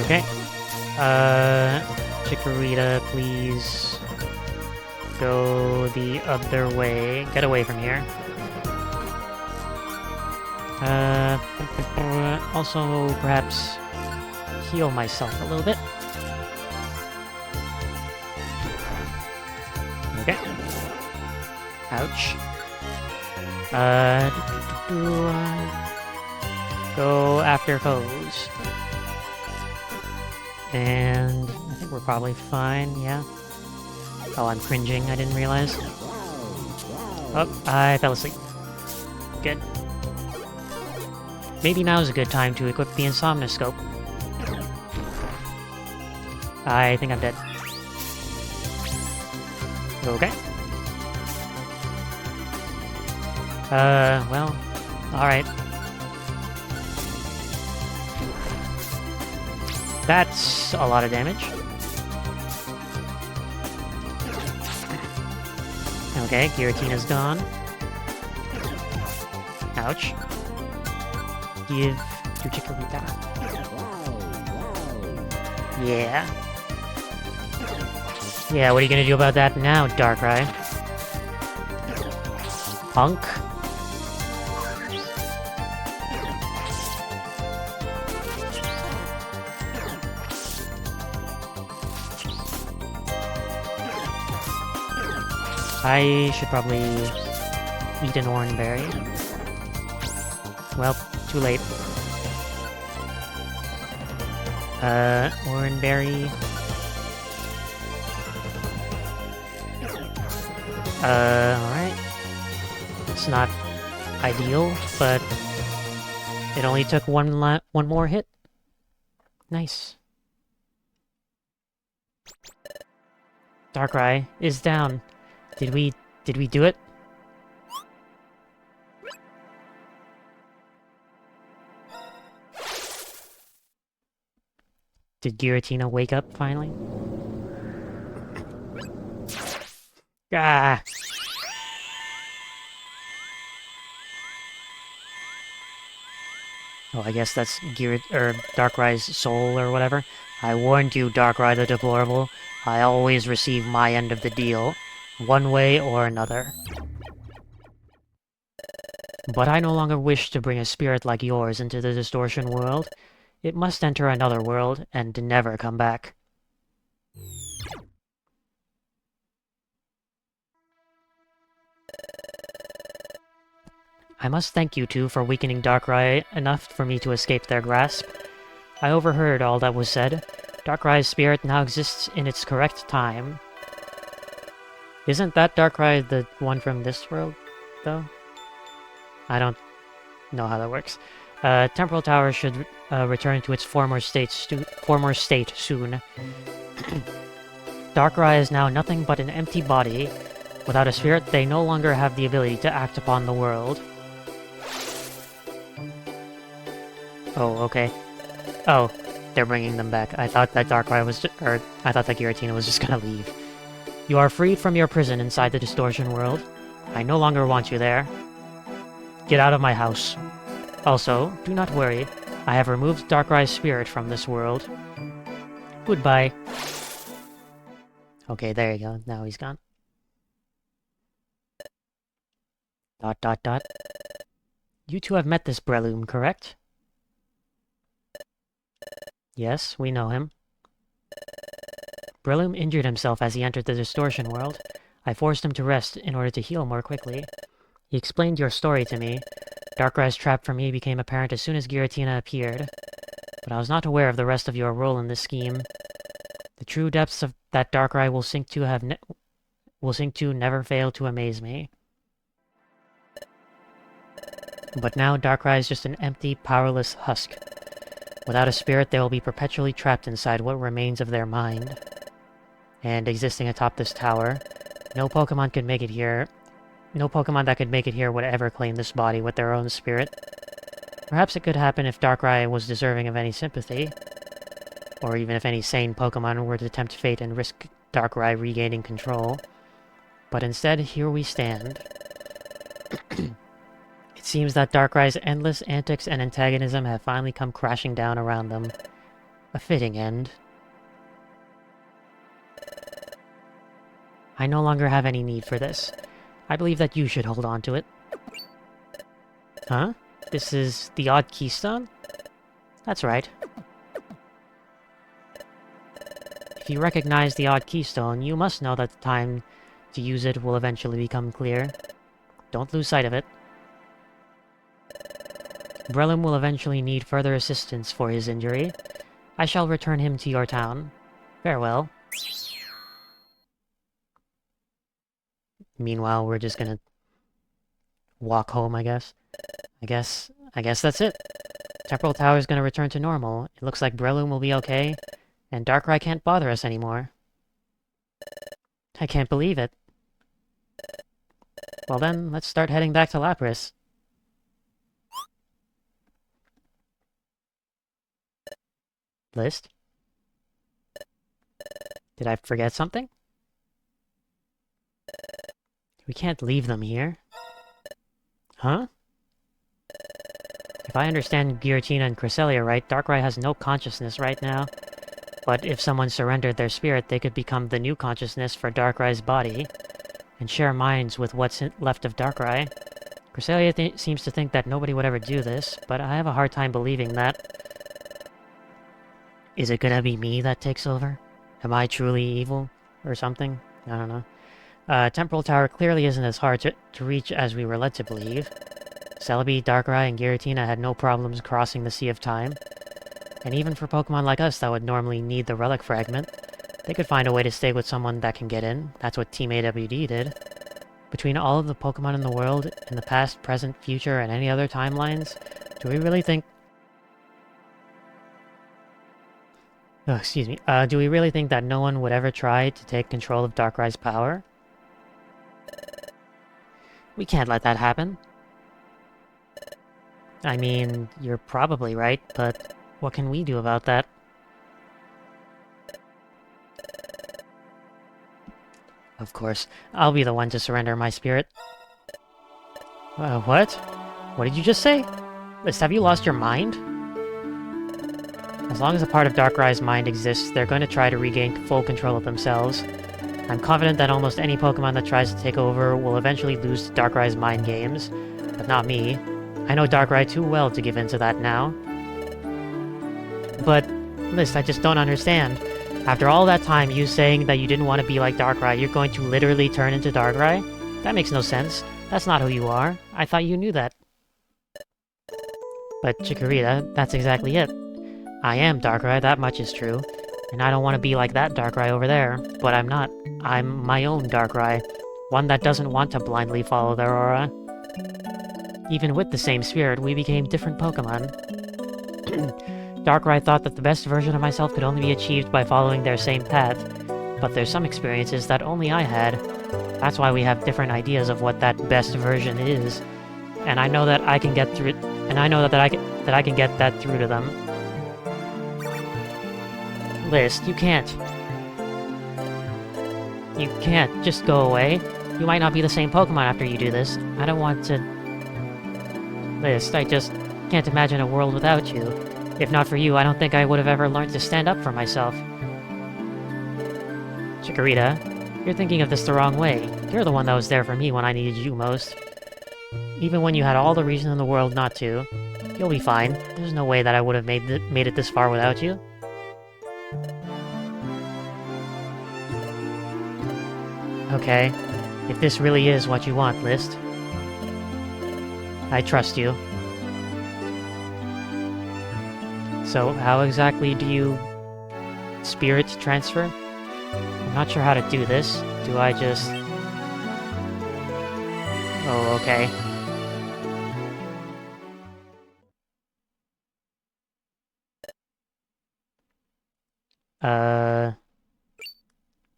Okay. Chikorita, please go the other way. Get away from here. Also, perhaps heal myself a little bit. Okay. Ouch. Go after foes. And I think we're probably fine, yeah. Oh, I'm cringing, I didn't realize. Oh, I fell asleep. Good. Maybe now's a good time to equip the Insomnoscope. I think I'm dead. Okay. Well, alright. That's a lot of damage. Okay, Giratina's gone. Ouch. Give to Chikorita. Yeah. Yeah, what are you gonna do about that now, Darkrai? Punk? I should probably eat an orange berry. Well, too late. Orange berry. Alright. It's not ideal, but it only took one more hit. Nice. Darkrai is down. Did we do it? Did Giratina wake up finally? Ah! Oh, I guess that's Darkrai's soul or whatever. I warned you, Darkrai the Deplorable. I always receive my end of the deal, one way or another. But I no longer wish to bring a spirit like yours into the Distortion world. It must enter another world and never come back. I must thank you two for weakening Darkrai enough for me to escape their grasp. I overheard all that was said. Darkrai's spirit now exists in its correct time. Isn't that Darkrai the one from this world, though? I don't know how that works. Temporal Tower should return to its former state soon. Darkrai is now nothing but an empty body. Without a spirit, they no longer have the ability to act upon the world. Oh, okay. Oh, they're bringing them back. I thought that Darkrai was, I thought that Giratina was just gonna leave. You are freed from your prison inside the Distortion world. I no longer want you there. Get out of my house. Also, do not worry. I have removed Darkrai's spirit from this world. Goodbye. Okay, there you go. Now he's gone. Dot dot dot. You two have met this Breloom, correct? Yes, we know him. Breloom injured himself as he entered the distortion world. I forced him to rest in order to heal more quickly. He explained your story to me. Darkrai's trap for me became apparent as soon as Giratina appeared, but I was not aware of the rest of your role in this scheme. The true depths of that Darkrai will sink to never fail to amaze me. But now Darkrai is just an empty, powerless husk. Without a spirit, they will be perpetually trapped inside what remains of their mind. And existing atop this tower, no Pokemon that could make it here would ever claim this body with their own spirit. Perhaps it could happen if Darkrai was deserving of any sympathy, or even if any sane Pokemon were to tempt fate and risk Darkrai regaining control. But instead, here we stand. It seems that Darkrai's endless antics and antagonism have finally come crashing down around them. A fitting end. I no longer have any need for this. I believe that you should hold on to it. Huh? This is the odd keystone? That's right. If you recognize the odd keystone, you must know that the time to use it will eventually become clear. Don't lose sight of it. Breloom will eventually need further assistance for his injury. I shall return him to your town. Farewell. Meanwhile, we're just gonna walk home, I guess. I guess that's it. Temporal Tower is gonna return to normal. It looks like Breloom will be okay, and Darkrai can't bother us anymore. I can't believe it. Well then, let's start heading back to Lapras. List? Did I forget something? We can't leave them here. Huh? If I understand Giratina and Cresselia right, Darkrai has no consciousness right now. But if someone surrendered their spirit, they could become the new consciousness for Darkrai's body, and share minds with what's left of Darkrai. Cresselia seems to think that nobody would ever do this, but I have a hard time believing that. Is it gonna be me that takes over? Am I truly evil? Or something? I don't know. Temporal Tower clearly isn't as hard to reach as we were led to believe. Celebi, Darkrai, and Giratina had no problems crossing the Sea of Time. And even for Pokemon like us that would normally need the Relic Fragment, they could find a way to stay with someone that can get in. That's what Team AWD did. Between all of the Pokemon in the world, in the past, present, future, and any other timelines, do we really think... Oh, excuse me. Do we really think that no one would ever try to take control of Darkrai's power? We can't let that happen. I mean, you're probably right, but what can we do about that? Of course, I'll be the one to surrender my spirit. What? What did you just say? List, have you lost your mind? As long as a part of Darkrai's mind exists, they're going to try to regain full control of themselves. I'm confident that almost any Pokemon that tries to take over will eventually lose to Darkrai's mind games, but not me. I know Darkrai too well to give in to that now. But, List, I just don't understand. After all that time, you saying that you didn't want to be like Darkrai, you're going to literally turn into Darkrai? That makes no sense. That's not who you are. I thought you knew that. But Chikorita, that's exactly it. I am Darkrai, that much is true. And I don't want to be like that Darkrai over there. But I'm not. I'm my own Darkrai. One that doesn't want to blindly follow their aura. Even with the same spirit, we became different Pokemon. Darkrai thought that the best version of myself could only be achieved by following their same path. But there's some experiences that only I had. That's why we have different ideas of what that best version is. And I know that I can get through... And I know that I can get that through to them. List, you can't. You can't just go away. You might not be the same Pokemon after you do this. I don't want to... List, I just can't imagine a world without you. If not for you, I don't think I would have ever learned to stand up for myself. Chikorita, you're thinking of this the wrong way. You're the one that was there for me when I needed you most. Even when you had all the reason in the world not to. You'll be fine. There's no way that I would have made it this far without you. Okay, if this really is what you want, List. I trust you. So, how exactly do you... spirit transfer? I'm not sure how to do this. Do I just... Oh, okay.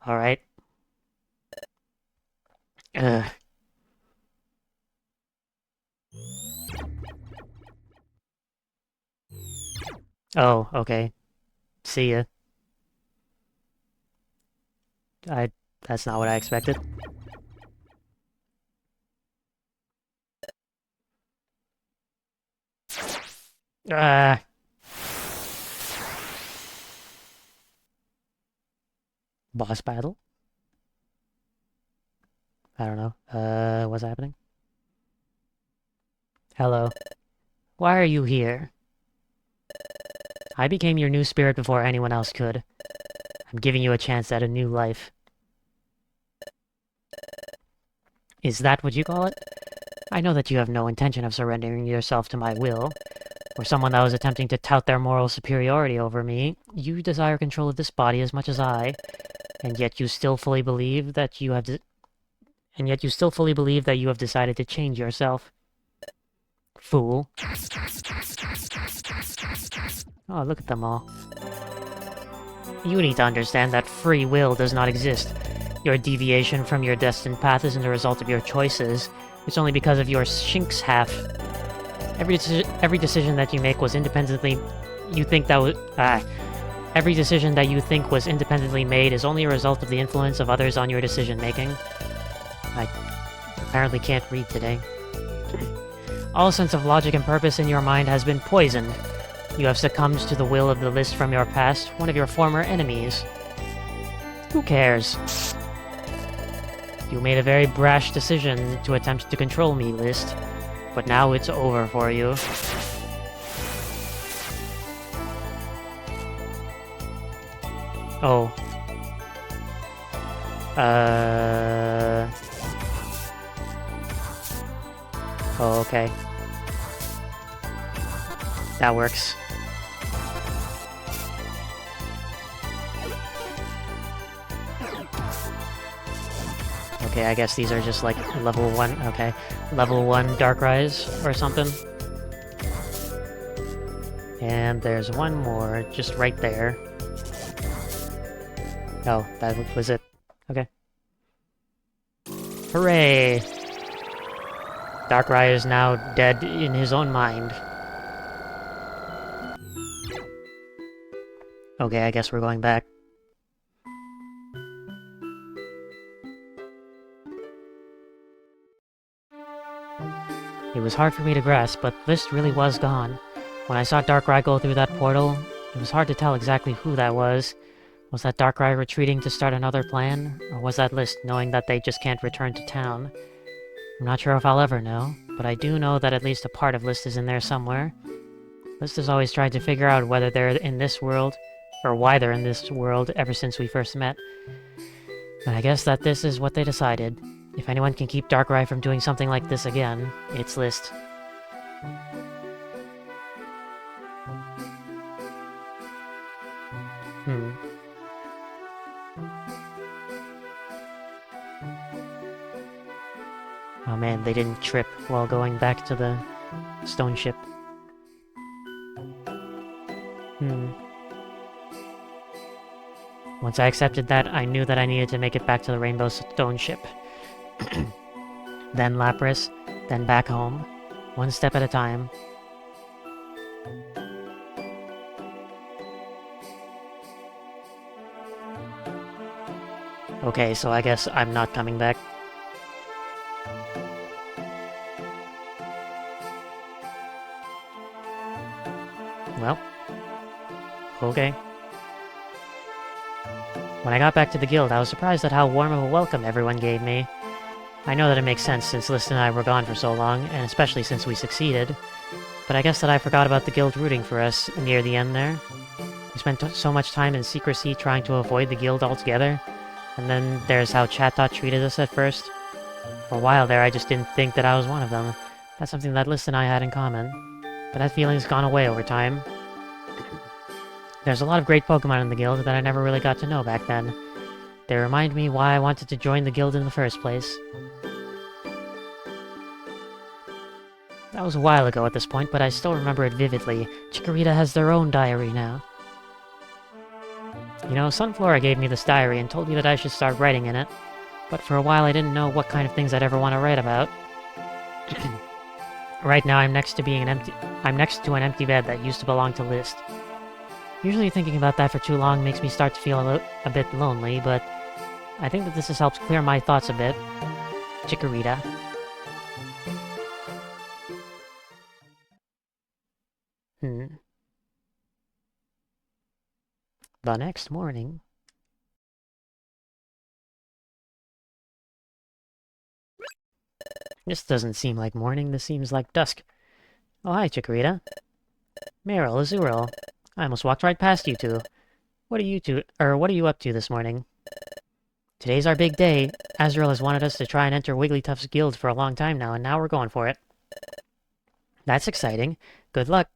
Alright. Ugh. Oh, okay. See ya. That's not what I expected. Ah. Boss battle? I don't know. What's happening? Hello. Why are you here? I became your new spirit before anyone else could. I'm giving you a chance at a new life. Is that what you call it? I know that you have no intention of surrendering yourself to my will, or someone that was attempting to tout their moral superiority over me. You desire control of this body as much as I, and yet you still fully believe that you have decided to change yourself. Fool. Oh, look at them all. You need to understand that free will does not exist. Your deviation from your destined path isn't a result of your choices. It's only because of your Shinx half. Every decision that you make was independently... Every decision that you think was independently made is only a result of the influence of others on your decision-making. I apparently can't read today. All sense of logic and purpose in your mind has been poisoned. You have succumbed to the will of the List from your past, one of your former enemies. Who cares? You made a very brash decision to attempt to control me, List. But now it's over for you. Oh. Oh, okay. That works. Okay, I guess these are just like level 1, okay. Level 1 Darkrai's or something. And there's one more just right there. Oh, that was it. Okay. Hooray! Darkrai is now dead in his own mind. Okay, I guess we're going back. It was hard for me to grasp, but List really was gone. When I saw Darkrai go through that portal, it was hard to tell exactly who that was. Was that Darkrai retreating to start another plan? Or was that List knowing that they just can't return to town? I'm not sure if I'll ever know, but I do know that at least a part of List is in there somewhere. List has always tried to figure out whether they're in this world, or why they're in this world ever since we first met. But I guess that this is what they decided. If anyone can keep Darkrai from doing something like this again, it's List. Oh man, they didn't trip while going back to the stone ship. Once I accepted that, I knew that I needed to make it back to the Rainbow Stone ship. Then Lapras, then back home. One step at a time. Okay, so I guess I'm not coming back. Well. Okay. When I got back to the guild, I was surprised at how warm of a welcome everyone gave me. I know that it makes sense since List and I were gone for so long, and especially since we succeeded. But I guess that I forgot about the guild rooting for us near the end there. We spent so much time in secrecy trying to avoid the guild altogether, and then there's how Chatbot treated us at first. For a while there, I just didn't think that I was one of them. That's something that List and I had in common. But that feeling's gone away over time. There's a lot of great Pokemon in the guild that I never really got to know back then. They remind me why I wanted to join the guild in the first place. That was a while ago at this point, but I still remember it vividly. Chikorita has their own diary now. You know, Sunflora gave me this diary and told me that I should start writing in it. But for a while I didn't know what kind of things I'd ever want to write about. Right now I'm next to an empty bed that used to belong to List. Usually thinking about that for too long makes me start to feel a bit lonely, but I think that this has helped clear my thoughts a bit. Chikorita. The next morning... This doesn't seem like morning, this seems like dusk. Oh, hi, Chikorita. Meryl, Azurill. I almost walked right past you two. What are you up to this morning? Today's our big day. Azurill has wanted us to try and enter Wigglytuff's guild for a long time now, and now we're going for it. That's exciting. Good luck.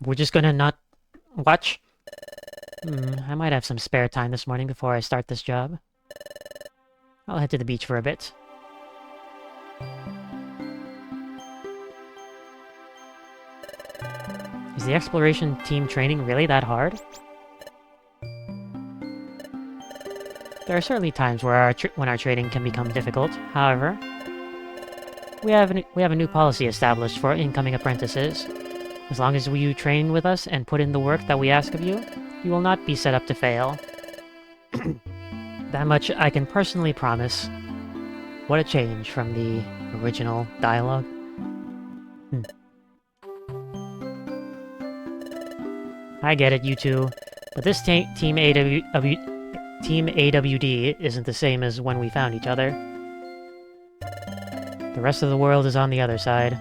We're just gonna not watch? I might have some spare time this morning before I start this job. I'll head to the beach for a bit. Is the exploration team training really that hard? There are certainly times where when our training can become difficult. However, we have a new policy established for incoming apprentices. As long as you train with us and put in the work that we ask of you, you will not be set up to fail. That much I can personally promise. What a change from the original dialogue. I get it, you two, but this Team AWD isn't the same as when we found each other. The rest of the world is on the other side.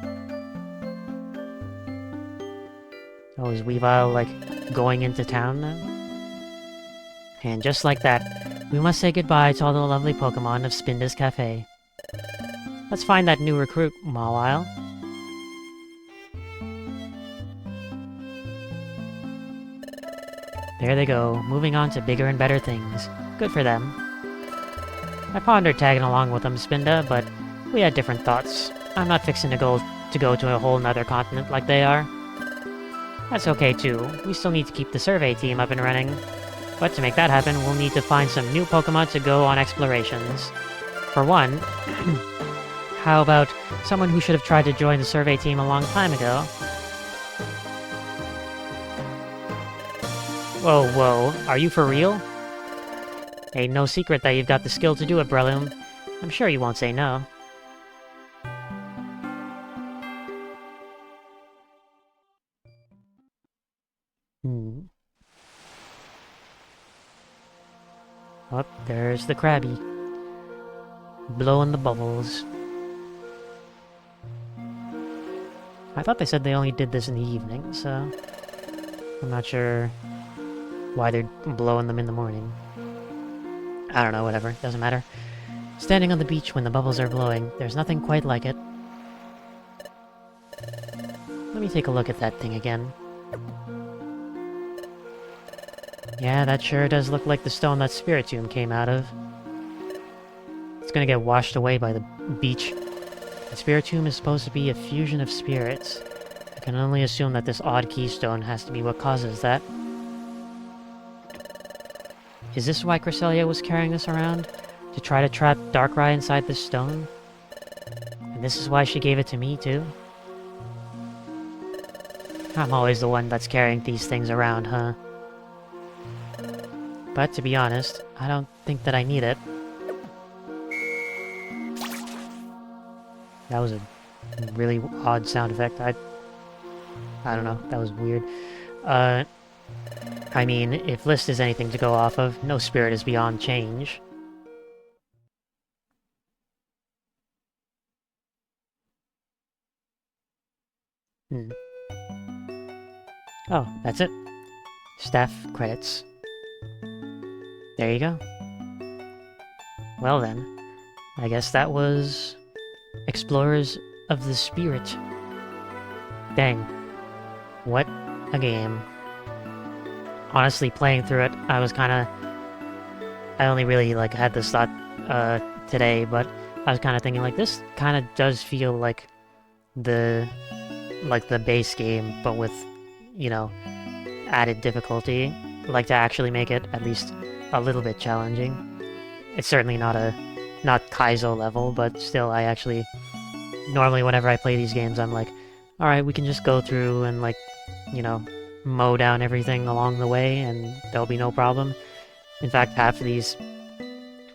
Oh, is Weavile, like, going into town now? And just like that, we must say goodbye to all the lovely Pokemon of Spinda's Cafe. Let's find that new recruit, Mawile. There they go, moving on to bigger and better things. Good for them. I pondered tagging along with them, Spinda, but we had different thoughts. I'm not fixing to go to a whole nother continent like they are. That's okay too, we still need to keep the survey team up and running. But to make that happen, we'll need to find some new Pokemon to go on explorations. For one, how about someone who should have tried to join the survey team a long time ago? Whoa, whoa, are you for real? Ain't no secret that you've got the skill to do it, Breloom. I'm sure you won't say no. Oh, there's the Krabby. Blowing the bubbles. I thought they said they only did this in the evening, so... I'm not sure why they're blowing them in the morning. I don't know, whatever, doesn't matter. Standing on the beach when the bubbles are blowing, there's nothing quite like it. Let me take a look at that thing again. Yeah, that sure does look like the stone that Spiritomb came out of. It's gonna get washed away by the beach. The Spiritomb is supposed to be a fusion of spirits. I can only assume that this odd keystone has to be what causes that. Is this why Cresselia was carrying this around? To try to trap Darkrai inside this stone? And this is why she gave it to me, too? I'm always the one that's carrying these things around, huh? But to be honest, I don't think that I need it. That was a really odd sound effect. I don't know, that was weird. I mean, if list is anything to go off of, no spirit is beyond change. Hmm. Oh, that's it. Staff credits. There you go. Well then, I guess that was Explorers of the Spirit. Dang. What a game. Honestly, playing through it, I was kinda... I only really, like, had this thought, today, but I was kinda thinking, like, this kinda does feel like the base game, but with, you know, added difficulty. Like, to actually make it at least a little bit challenging. It's certainly not Kaizo level, but still, I actually... Normally, whenever I play these games, I'm like, alright, we can just go through and, like, you know, mow down everything along the way, and there'll be no problem. In fact,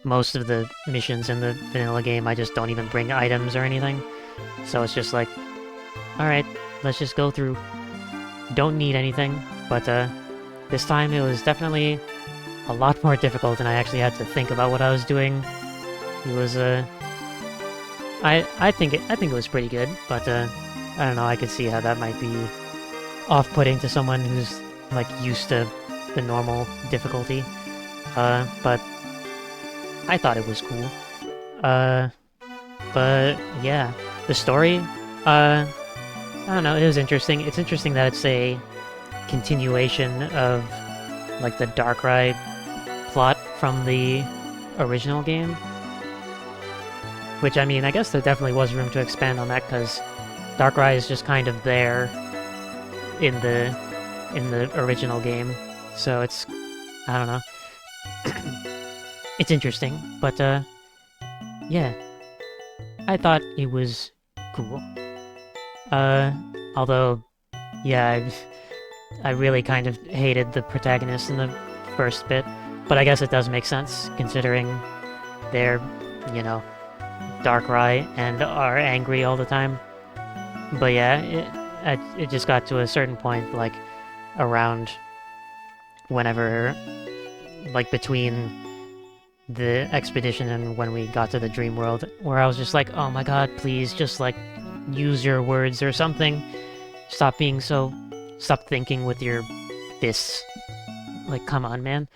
most of the missions in the vanilla game, I just don't even bring items or anything. So it's just like, alright, let's just go through. Don't need anything, but this time it was definitely a lot more difficult, and I actually had to think about what I was doing. It was, I think it was pretty good, but I don't know, I could see how that might be off-putting to someone who's, like, used to the normal difficulty. But I thought it was cool. But yeah, the story, I don't know, it was interesting. It's interesting that it's a continuation of, like, the Darkrai plot from the original game. Which, I mean, I guess there definitely was room to expand on that, because Darkrai is just kind of there in the original game. So it's, I don't know. It's interesting, but yeah. I thought it was cool. Although, yeah, I really kind of hated the protagonist in the first bit, but I guess it does make sense, considering they're, you know, Darkrai and are angry all the time. But yeah, it just got to a certain point, like, around whenever, like, between the expedition and when we got to the dream world, where I was just like, oh my god, please, just, like, use your words or something. Stop thinking with your fists. Like, come on, man.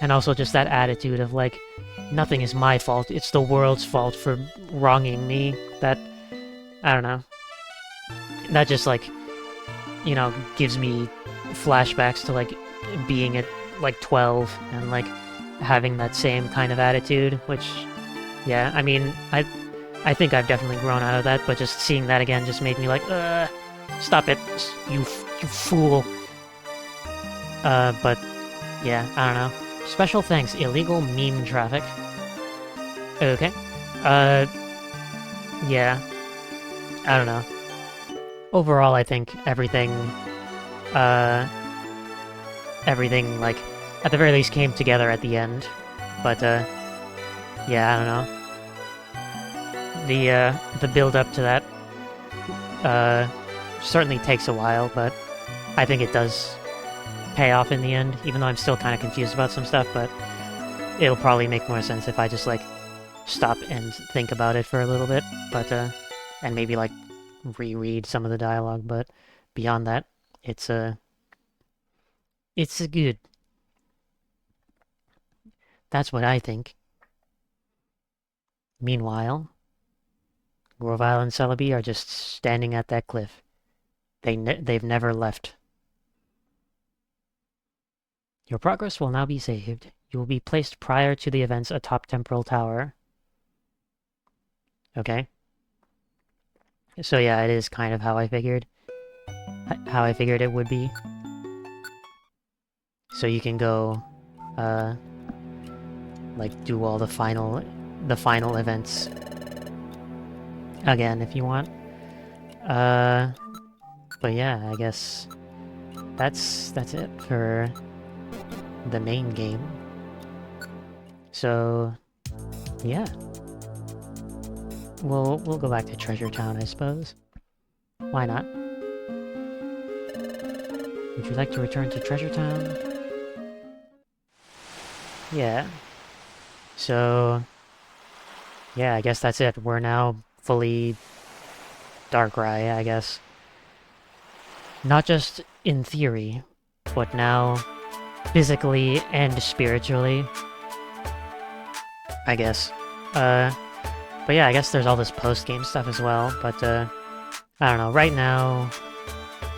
And also just that attitude of, like, nothing is my fault, it's the world's fault for wronging me. That, I don't know. That just, like, you know, gives me flashbacks to, like, being at, like, 12 and, like, having that same kind of attitude, which, yeah, I mean, I think I've definitely grown out of that, but just seeing that again just made me like, stop it, you fool. But, yeah, I don't know. Special thanks, illegal meme traffic. Okay. Yeah. I don't know. Overall, I think everything, like, at the very least came together at the end. But, yeah, I don't know. The build-up to that, certainly takes a while, but I think it does pay off in the end, even though I'm still kind of confused about some stuff, but it'll probably make more sense if I just, like, stop and think about it for a little bit, but, and maybe, like, reread some of the dialogue, but beyond that, it's good. That's what I think. Meanwhile, Grovyle and Celebi are just standing at that cliff. They've never left. Your progress will now be saved. You will be placed prior to the events atop Temporal Tower. Okay. So yeah, it is kind of how I figured. How I figured it would be. So you can go, like, do all the final events again if you want. But yeah, I guess that's it for the main game. So yeah, we'll go back to Treasure Town, I suppose. Why not? Would you like to return to Treasure Town? Yeah. So, yeah, I guess that's it. We're now fully Darkrai, I guess. Not just in theory, but now physically and spiritually, I guess. But yeah, I guess there's all this post-game stuff as well, but, I don't know. Right now,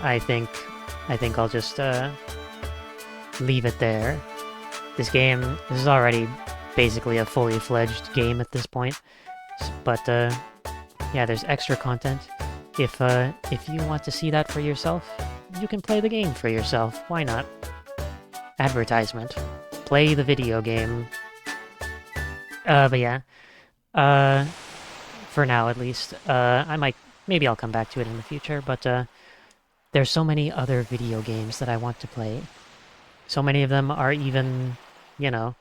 I think I'll just, leave it there. This is already basically a fully fledged game at this point, but, yeah, there's extra content. If you want to see that for yourself, you can play the game for yourself. Why not? Advertisement. Play the video game. But yeah. For now at least. Maybe I'll come back to it in the future, but, there's so many other video games that I want to play. So many of them are even, you know,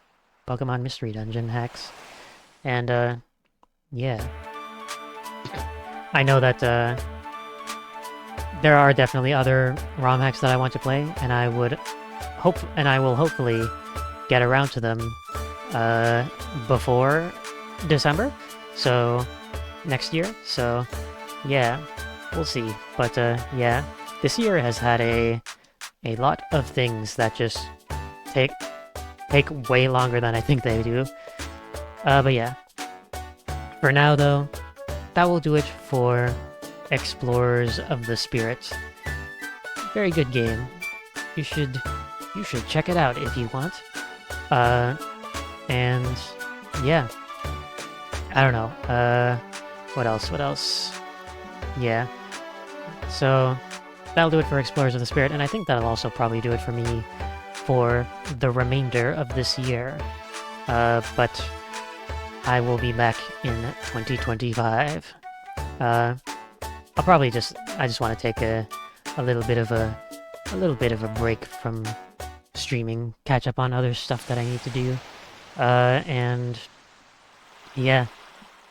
Pokémon Mystery Dungeon hacks. And, yeah. I know that, there are definitely other ROM hacks that I want to play, and I will hopefully get around to them, before December, so next year, so yeah, we'll see. But, yeah, this year has had a lot of things that just take way longer than I think they do. But yeah. For now, though, that will do it for Explorers of the Spirit. Very good game. You should check it out if you want. And yeah. I don't know. What else? Yeah. So that'll do it for Explorers of the Spirit, and I think that'll also probably do it for me for the remainder of this year. But I will be back in 2025. I just want to take a little bit of a break from streaming, catch up on other stuff that I need to do. And yeah,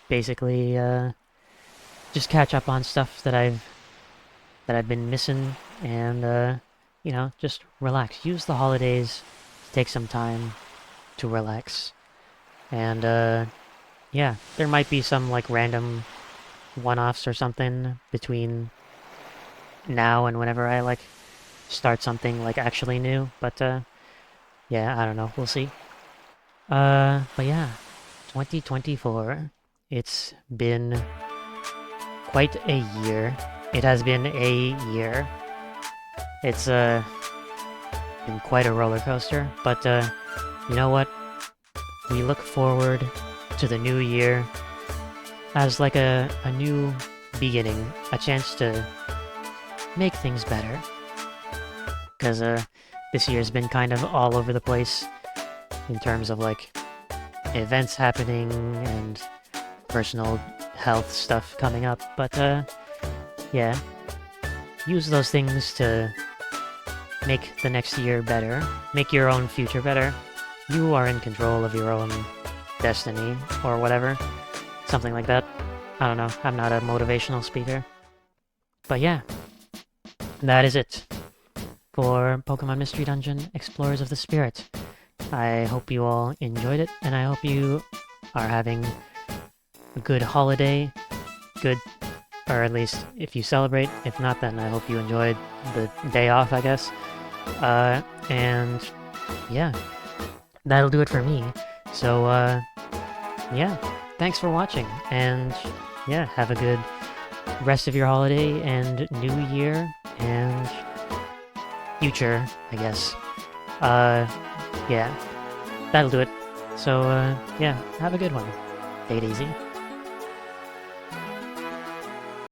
basically, just catch up on stuff that I've been missing, and you know, just relax. Use the holidays to take some time to relax. And yeah, there might be some like random one-offs or something between now and whenever I like start something like actually new, but yeah, I don't know, we'll see. But yeah, 2024. It's been quite a year. It has been a year. It's been quite a roller coaster, but you know what? We look forward to the new year as like a new beginning, a chance to make things better. Because this year's been kind of all over the place in terms of like events happening and personal health stuff coming up, but yeah, use those things to make the next year better, make your own future better. You are in control of your own destiny, or whatever, something like that. I don't know, I'm not a motivational speaker. But yeah, that is it for Pokémon Mystery Dungeon Explorers of the Spirit. I hope you all enjoyed it, and I hope you are having a good holiday, or at least if you celebrate. If not, then I hope you enjoyed the day off, I guess. And yeah, that'll do it for me. So, yeah, thanks for watching, and yeah, have a good rest of your holiday and new year and future, I guess. Yeah, that'll do it. So, yeah, have a good one. Take it easy.